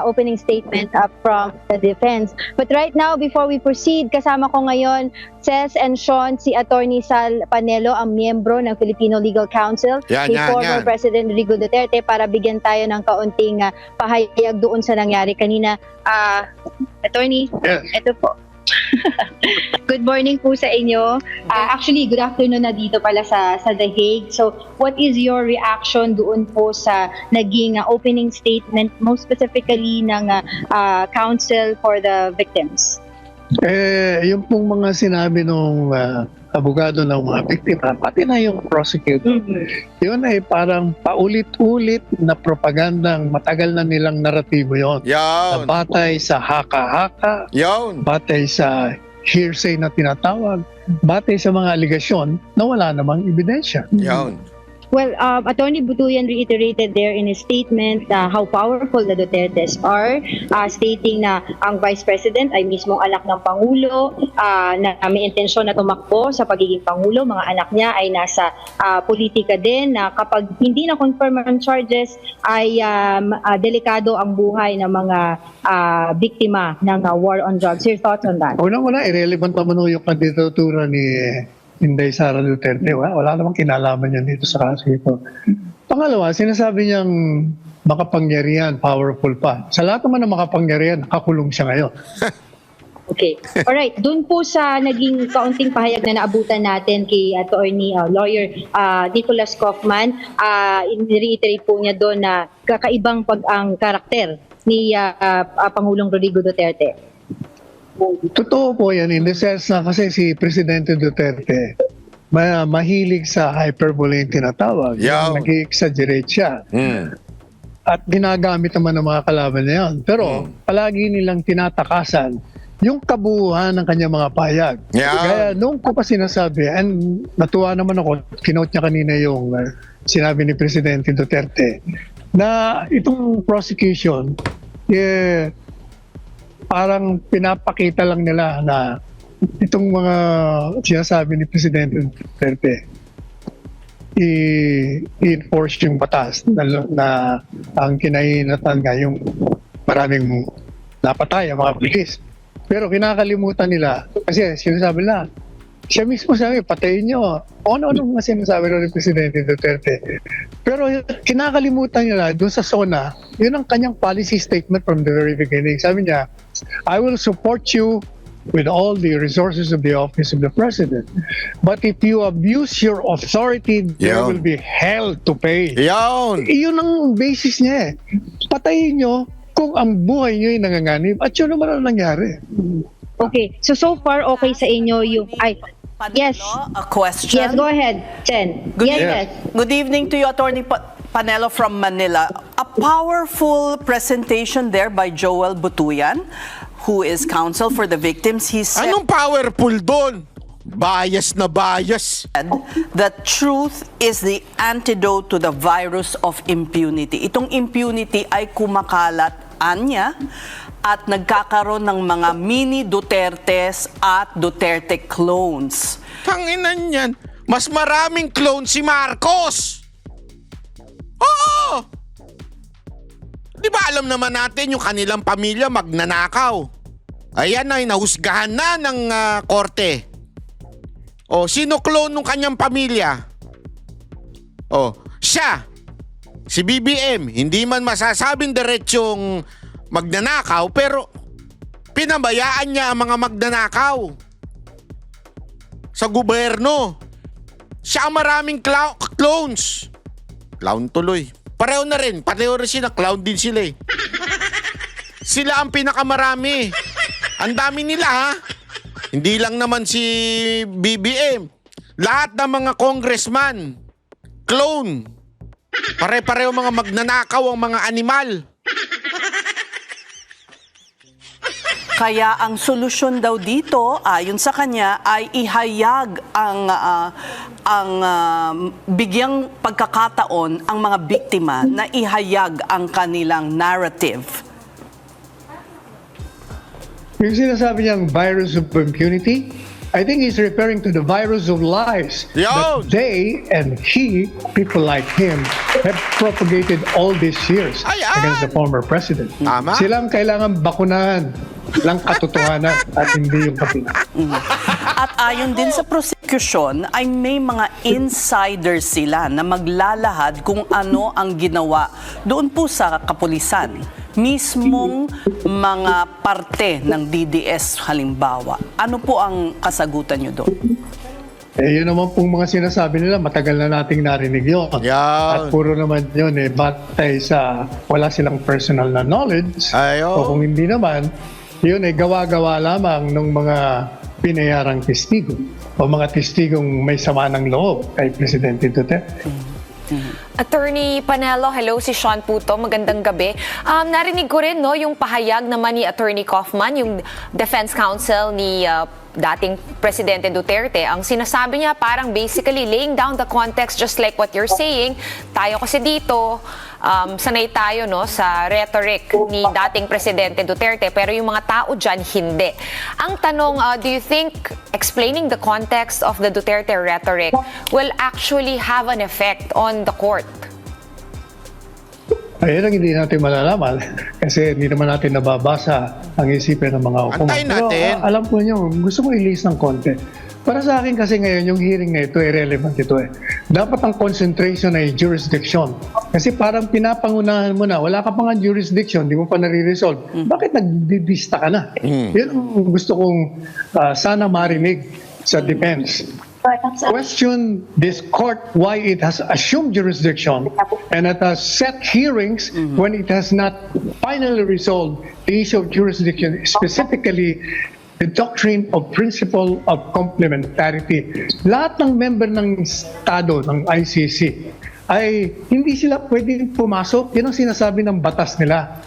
Speaker 4: opening statement statement from the defense. But right now, before we proceed, kasama ko ngayon, Ces and Sean, si Attorney Sal Panelo, ang miyembro ng Filipino Legal Council,
Speaker 1: Yan,
Speaker 4: ni
Speaker 1: yan,
Speaker 4: former
Speaker 1: yan.
Speaker 4: President Rodrigo Duterte, para bigyan tayo ng kaunting pahayag doon sa nangyari kanina. Attorney, ito po. Good morning po sa inyo. Actually, good afternoon na dito pala sa The Hague. So, what is your reaction doon po sa naging opening statement, most specifically ng Counsel for the Victims?
Speaker 5: Yung pong mga sinabi nung abogado ng mga biktima, pati na yung prosecutor, yun ay parang paulit-ulit na propagandang matagal na nilang naratibo yun. Na
Speaker 1: Yan.
Speaker 5: batay sa haka-haka,
Speaker 1: Yan.
Speaker 5: batay sa hearsay na tinatawag, batay sa mga aligasyon na wala namang ebidensya.
Speaker 1: Yan.
Speaker 4: Well, Attorney Butuyan reiterated there in his statement how powerful the Dutertes are, stating na ang Vice President ay mismong anak ng Pangulo, na may intensyon na tumakbo sa pagiging Pangulo. Mga anak niya ay nasa politika din, na kapag hindi na confirm ang charges ay delikado ang buhay ng mga biktima ng war on drugs. Your thoughts on that?
Speaker 5: Unang-una, irrelevant naman yung kandidatura ni Inday Sara Duterte. Wala namang kinalaman yan dito sa kaso ito. Pangalawa, sinasabi niyang makapangyarihan, powerful pa. Sa lahat naman ng makapangyarihan, nakakulong siya ngayon.
Speaker 4: Okay. Alright. Doon po sa naging kaunting pahayag na naabutan natin kay Attorney Lawyer Nicholas Kaufman, reiterate po niya doon na kakaibang ang karakter ni Pangulong Rodrigo Duterte.
Speaker 5: Totoo po yan in the sense na kasi si Presidente Duterte mahilig sa hyperbole yung tinatawag.
Speaker 1: Yeah.
Speaker 5: Nag-exaggerate siya. At ginagamit naman ng mga kalaban niya yan. Pero palagi nilang tinatakasan yung kabuuan ng kanyang mga payag.
Speaker 1: Yeah.
Speaker 5: Kaya nung ko pa sinasabi, and natuwa naman ako, kinote niya kanina yung sinabi ni Presidente Duterte, na itong prosecution, parang pinapakita lang nila na itong mga sinasabi ni Presidente Duterte i-enforce yung batas na ang kinahinatan nga yung maraming napatay ang mga pulis. Pero kinakalimutan nila kasi sinasabi nila, siya mismo sabi, patayin nyo. Ano mga sinasabi ni Presidente Duterte. Pero kinakalimutan nila doon sa SONA, yun ang kanyang policy statement from the very beginning. Sabi niya, I will support you with all the resources of the office of the President. But if you abuse your authority, there
Speaker 1: Yan.
Speaker 5: will be hell to pay.
Speaker 1: Yan.
Speaker 5: Yun ang basis niya eh. Patayin nyo kung ang buhay nyo ay nanganganib. At yun naman ang nangyari.
Speaker 4: Okay. So far, okay sa inyo yung...
Speaker 3: Panelo,
Speaker 4: Yes.
Speaker 3: a question.
Speaker 4: Yes, go ahead, Chen.
Speaker 3: Good
Speaker 4: Yes.
Speaker 3: Good evening to you, Attorney Panelo from Manila. A powerful presentation there by Joel Butuyan, who is counsel for the victims. He said
Speaker 1: Anong powerful doon? Bias na bias.
Speaker 3: that truth is the antidote to the virus of impunity. Itong impunity ay kumakalat, anya, at nagkakaroon ng mga mini Dutertes at Duterte clones.
Speaker 1: Tanginan yan. Mas maraming clone si Marcos. Oo! Di ba alam naman natin yung kanilang pamilya magnanakaw? Ayan ay nahusgahan na ng korte. O, sino clone ng kanyang pamilya? O, siya. Si BBM, hindi man masasabing diretsyong magnanakaw, pero pinabayaan niya ang mga magnanakaw sa gobyerno. Siya ang maraming clones. Clown tuloy. Pareho na rin sila, clown din sila eh. Sila ang pinakamarami. Ang dami nila ha. Hindi lang naman si BBM. Lahat ng mga congressman, clone. Pare-pareho mga magnanakaw ang mga animal.
Speaker 3: Kaya ang solusyon daw dito, ayon sa kanya, ay ihayag ang bigyang pagkakataon ang mga biktima na ihayag ang kanilang narrative.
Speaker 5: Yung sinasabi niyang virus of impunity, I think he's referring to the virus of lies
Speaker 1: Yun!
Speaker 5: that they and he, people like him, have propagated all these years
Speaker 1: Ayan!
Speaker 5: against the former president.
Speaker 1: Tama.
Speaker 5: Sila ang kailangan bakunahan ng katotohanan at hindi yung kapila.
Speaker 3: At ayon din sa prosecution ay may mga insiders sila na maglalahad kung ano ang ginawa doon po sa kapulisan. Mismong mga parte ng DDS halimbawa. Ano po ang kasagutan nyo doon?
Speaker 5: Eh, yun naman pong mga sinasabi nila, matagal na nating narinig yun.
Speaker 1: Yan.
Speaker 5: At puro naman yun batay sa wala silang personal na knowledge.
Speaker 1: Ayo.
Speaker 5: O kung hindi naman, yun gawa-gawa lamang ng mga pinayarang testigo o mga testigong may sama ng loob kay Presidente Duterte.
Speaker 6: Attorney Panelo, hello, si Sean Puto, magandang gabi. Narinig ko rin yung pahayag naman ni Attorney Kaufman, yung defense counsel ni dating Presidente Duterte. Ang sinasabi niya parang basically laying down the context just like what you're saying. Tayo kasi dito, sanay tayo sa rhetoric ni dating Presidente Duterte, pero yung mga tao dyan, hindi. Ang tanong, do you think explaining the context of the Duterte rhetoric will actually have an effect on the court?
Speaker 5: Ayun ang hindi natin malalaman kasi hindi naman natin nababasa ang isipin ng mga hukuman.
Speaker 1: Antayin natin.
Speaker 5: Pero alam po nyo, gusto ko i-list ng konti. Para sa akin kasi ngayon, yung hearing na ito, irrelevant ito eh. Dapat ang concentration ay jurisdiction. Kasi parang pinapangunahan mo na, wala ka pa nga jurisdiction, di mo pa nare-resolve. Bakit nagdidista ka na? Yan ang gusto kong sana marinig sa defense. Question this court why it has assumed jurisdiction and it has set hearings when it has not finally resolved the issue of jurisdiction, specifically the doctrine of principle of complementarity. Lahat ng member ng Estado, ng ICC, ay hindi sila pwedeng pumasok. Yan ang sinasabi ng batas nila.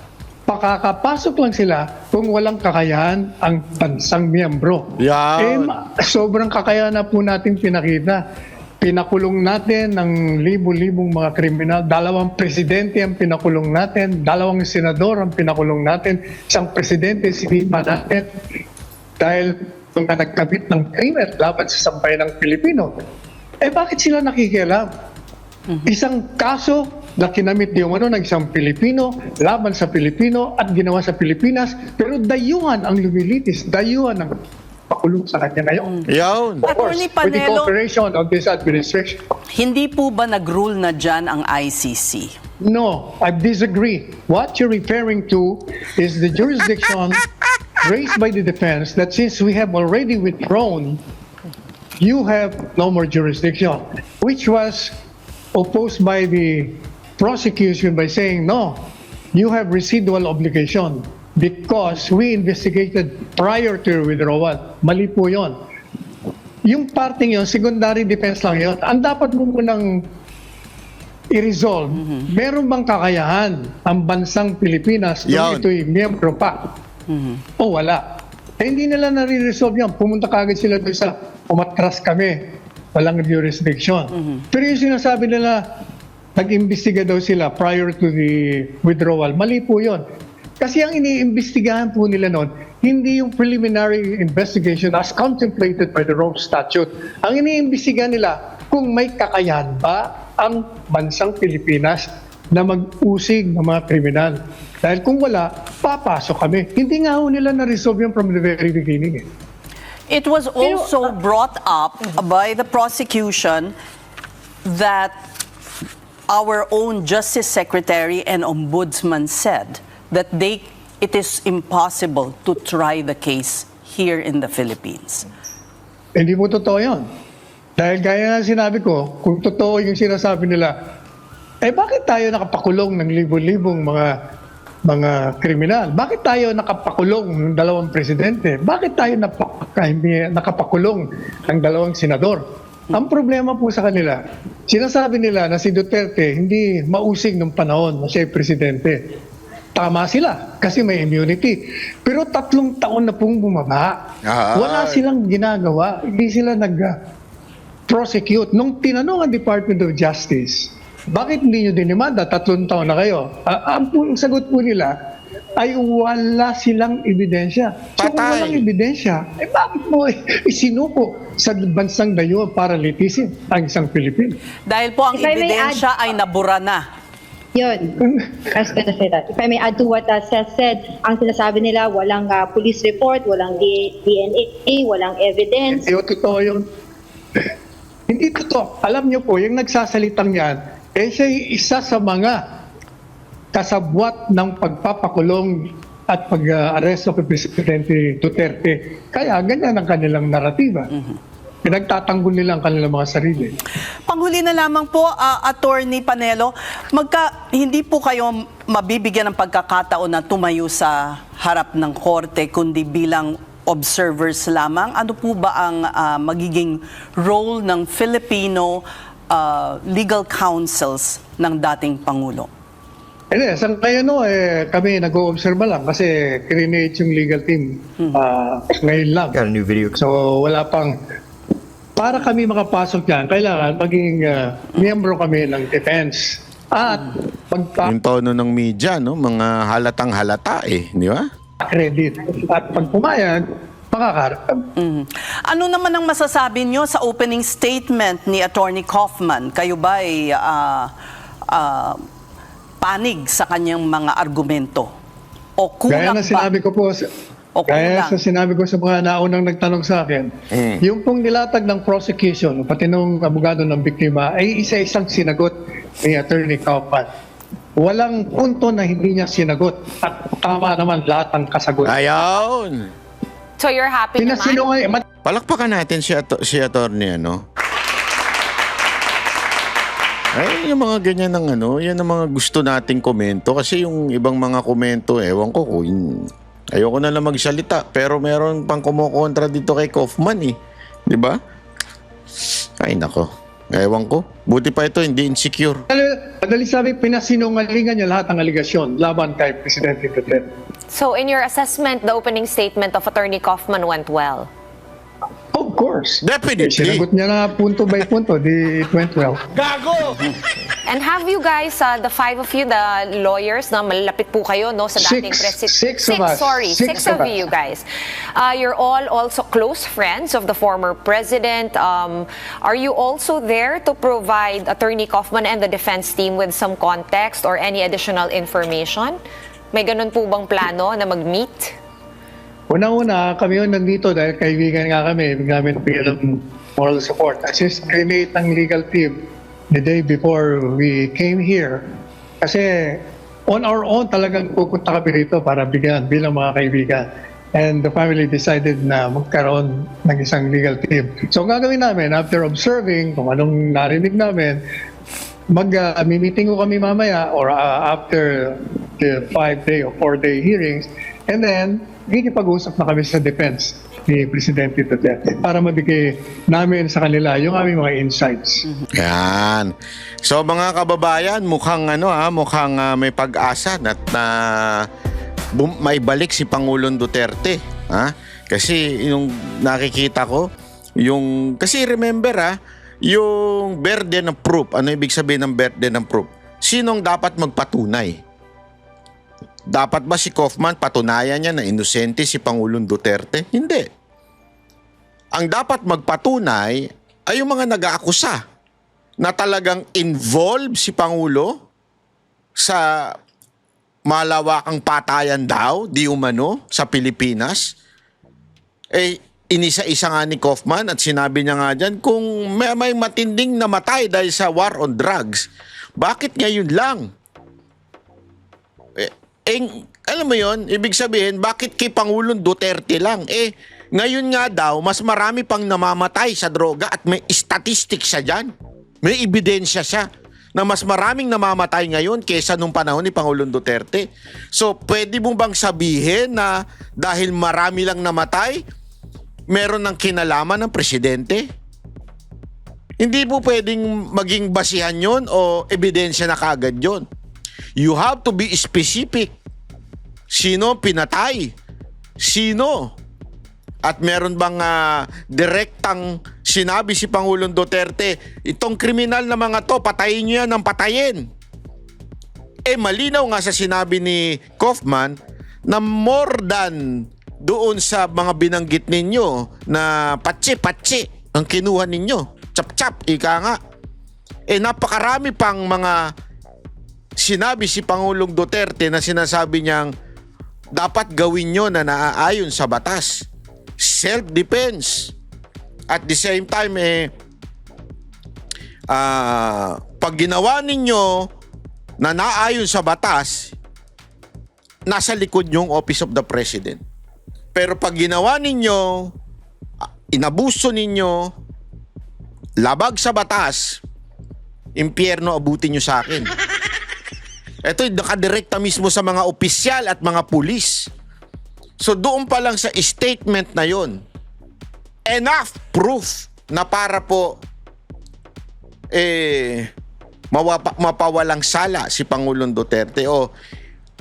Speaker 5: Pakakapasok lang sila kung walang kakayahan ang bansang miyembro.
Speaker 1: Yan.
Speaker 5: Sobrang kakayahan na po natin pinakita. Pinakulong natin ng libu-libong mga kriminal. 2 presidente ang pinakulong natin. 2 senador ang pinakulong natin. Isang presidente sinipa natin. Dahil nung nagkabit ng krimen laban sa sambayan ng Pilipino. Bakit sila nakikialam? Isang kaso na kinamit yung ng isang Pilipino, laban sa Pilipino at ginawa sa Pilipinas, pero dayuhan ang lumilitis, dayuhan ang pakulong sa kanya ngayon.
Speaker 1: Yun.
Speaker 5: Of course,
Speaker 3: Attorney
Speaker 5: with the
Speaker 3: Panelo,
Speaker 5: cooperation of this administration.
Speaker 3: hindi po ba nag-rule na dyan ang ICC?
Speaker 5: No, I disagree. What you're referring to is the jurisdiction raised by the defense that since we have already withdrawn, you have no more jurisdiction, which was opposed by the prosecution by saying, no, you have residual obligation because we investigated prior to withdrawal. Mali po yun. Yung parting yun, secondary defense lang yun. Ang dapat mo munang i-resolve, meron bang kakayahan ang bansang Pilipinas
Speaker 1: Yan.
Speaker 5: kung ito'y miyembro pa? O wala. Hindi nila nare-resolve yan. Pumunta kagad sila doon sa umatras kami. Walang jurisdiction. Pero yung sinasabi nila, nag-imbestiga daw sila prior to the withdrawal. Mali po yun. Kasi ang iniimbestigahan po nila noon, hindi yung preliminary investigation as contemplated by the Rome Statute. Ang iniimbestigahan nila, kung may kakayahan ba ang bansang Pilipinas na mag-usig ng mga kriminal. Dahil kung wala, papasok kami. Hindi nga ho nila na-resolve yun from the very beginning.
Speaker 3: It was also brought up by the prosecution that our own Justice Secretary and Ombudsman said that it is impossible to try the case here in the Philippines.
Speaker 5: Hindi po totoo yun. Dahil gaya nga sinabi ko, kung totoo yung sinasabi nila, bakit tayo nakapakulong ng libo-libong mga kriminal? Bakit tayo nakapakulong ng 2 presidente? Bakit tayo nakapakulong ng 2 senador? Ang problema po sa kanila, sinasabi nila na si Duterte hindi mausig ng panahon na siya ay presidente. Tama sila kasi may immunity. Pero 3 taon na pong bumaba. Wala silang ginagawa. Hindi sila nag-prosecute. Nung tinanong ang Department of Justice, bakit hindi nyo dinimanda? 3 taon na kayo. Ang sagot po nila, ay wala silang ebidensya. So kung
Speaker 1: Patay.
Speaker 5: walang ebidensya, bakit mo isinuko sa bansang dayo para litisin ang isang Pilipino?
Speaker 3: Dahil po ang
Speaker 4: If I may
Speaker 3: ebidensya ay nabura na.
Speaker 4: Yun. I was gonna say that. If I may add to what Seth said, ang sinasabi nila, walang police report, walang DNA, walang evidence.
Speaker 5: Hindi totoo yun. Hindi totoo. Alam niyo po, yung nagsasalitang yan, siya ay isa sa mga kasabwat ng pagpapakulong at pag-aresto kay Presidente Duterte. Kaya ganyan ang kanilang naratiba. Pinagtatanggol nila ang kanilang mga sarili.
Speaker 3: Panghuli na lamang po, Attorney Panelo, hindi po kayo mabibigyan ng pagkakataon na tumayo sa harap ng korte, kundi bilang observers lamang. Ano po ba ang magiging role ng Filipino legal counsels ng dating Pangulo?
Speaker 5: Sa ngayon kami nag-o-observe lang kasi create yung legal team ngayon lang.
Speaker 7: Got a new video.
Speaker 5: So wala pang, para kami makapasok dyan, kailangan maging miyembro kami ng defense. At
Speaker 1: Yung tono ng media, no? Mga halatang halata di ba?
Speaker 5: credit. At pag pumayag, makakarap.
Speaker 3: Ano naman ang masasabi nyo sa opening statement ni Attorney Kaufman? Kayo ba ay panig sa kanyang mga argumento? O
Speaker 5: Gaya
Speaker 3: kulang
Speaker 5: na
Speaker 3: ba?
Speaker 5: sinabi ko po,
Speaker 3: O
Speaker 5: gaya
Speaker 3: kulang?
Speaker 5: sa sinabi ko sa mga naunang nagtanong sa akin, yung pong nilatag ng prosecution, pati nung abogado ng biktima, ay isa-isang sinagot ni Attorney Kaufman. Walang punto na hindi niya sinagot at tama naman lahat ng kasagot.
Speaker 1: Ayun!
Speaker 6: So you're happy naman?
Speaker 5: Pinasinungaling,
Speaker 1: Palakpakan natin si attorney, Ay, yung mga ganyan ng yan ang mga gusto nating komento. Kasi yung ibang mga komento, ewan ko kung ayoko na lang magsalita. Pero meron pang kumukontra dito kay Kaufman Di ba? Ay, nako. Ewan ko. Buti pa ito, hindi insecure.
Speaker 5: madali sabi, pinasinungalingan niya lahat ng aligasyon laban kay Presidente Duterte.
Speaker 6: So in your assessment, the opening statement of Attorney Kaufman went well?
Speaker 5: Of course.
Speaker 1: Definitely.
Speaker 5: Sinagot niya na punto by punto, di it went well.
Speaker 6: And have you guys, the five of you, the lawyers, malalapit po kayo sa dating president?
Speaker 5: Six of us.
Speaker 6: Six of you guys. You're all also close friends of the former president. Are you also there to provide Attorney Kaufman and the defense team with some context or any additional information? May ganun po bang plano na mag-meet?
Speaker 5: Una-una, kami yun nandito dahil kaibigan nga kami, namin bigyan ng moral support. Assist create ng legal team the day before we came here. Kasi on our own talagang pupunta kami rito para bigyan bilang mga kaibigan. And the family decided na magkaroon ng isang legal team. So ang gagawin namin, after observing kung anong narinig namin, meeting ko kami mamaya or after the 5-day or 4-day hearings, and then kikipag-usap na kami sa defense ni Presidente Duterte para mabigay namin sa kanila yung aming mga insights.
Speaker 1: Yan. So mga kababayan, mukhang may pag-asa at may balik si Pangulong Duterte. Kasi yung nakikita ko, kasi remember yung burden of proof. Ano ibig sabihin ng burden of proof? Sinong dapat magpatunay? Dapat ba si Kaufman patunayan niya na inosente si Pangulong Duterte? Hindi. Ang dapat magpatunay ay yung mga nag-aakusa na talagang involved si Pangulo sa malawakang patayan daw, di umano, sa Pilipinas. Inisa-isa nga ni Kaufman at sinabi niya nga dyan, kung may matinding namatay dahil sa war on drugs, bakit ngayon lang? Alam mo yon, ibig sabihin, bakit kay Pangulong Duterte lang? Ngayon nga daw, mas marami pang namamatay sa droga at may statistic siya dyan. May ebidensya siya na mas maraming namamatay ngayon kaysa nung panahon ni Pangulong Duterte. So, pwede mo bang sabihin na dahil marami lang namatay, meron ng kinalaman ng presidente? Hindi po pwedeng maging basihan yon o ebidensya na kagad yon. You have to be specific. Sino pinatay? Sino? At meron bang direktang sinabi si Pangulong Duterte, itong kriminal na mga to, patayin nyo yan ng patayin. Malinaw nga sa sinabi ni Kaufman na more than doon sa mga binanggit ninyo na patsi-patsi ang kinuha ninyo. Chap-chap, ika nga. Napakarami pang mga sinabi si Pangulong Duterte na sinasabi niyang dapat gawin nyo na naaayon sa batas. Self-defense. At the same time, pag ginawa ninyo na naaayon sa batas, nasa likod yung Office of the President. Pero pag ginawa ninyo, inabuso ninyo, labag sa batas, impyerno abutin nyo sa akin. Ito nakadirekta mismo sa mga opisyal at mga pulis. So doon pa lang sa statement na yon, enough proof na para po mapawalang sala si Pangulong Duterte o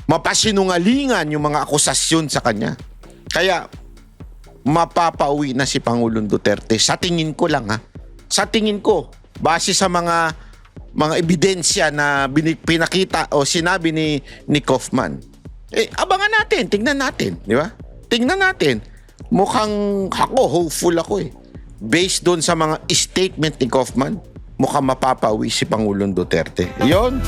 Speaker 1: mapasinungalingan yung mga akusasyon sa kanya. Kaya mapapauwi na si Pangulong Duterte. Sa tingin ko lang ha. Sa tingin ko, base sa mga ebidensya na pinakita o sinabi ni Kaufman. Abangan natin, tingnan natin, di ba? Tingnan natin. Mukhang hopeful ako Based doon sa mga statement ni Kaufman, mukhang mapapauwi si Pangulong Duterte. Yon.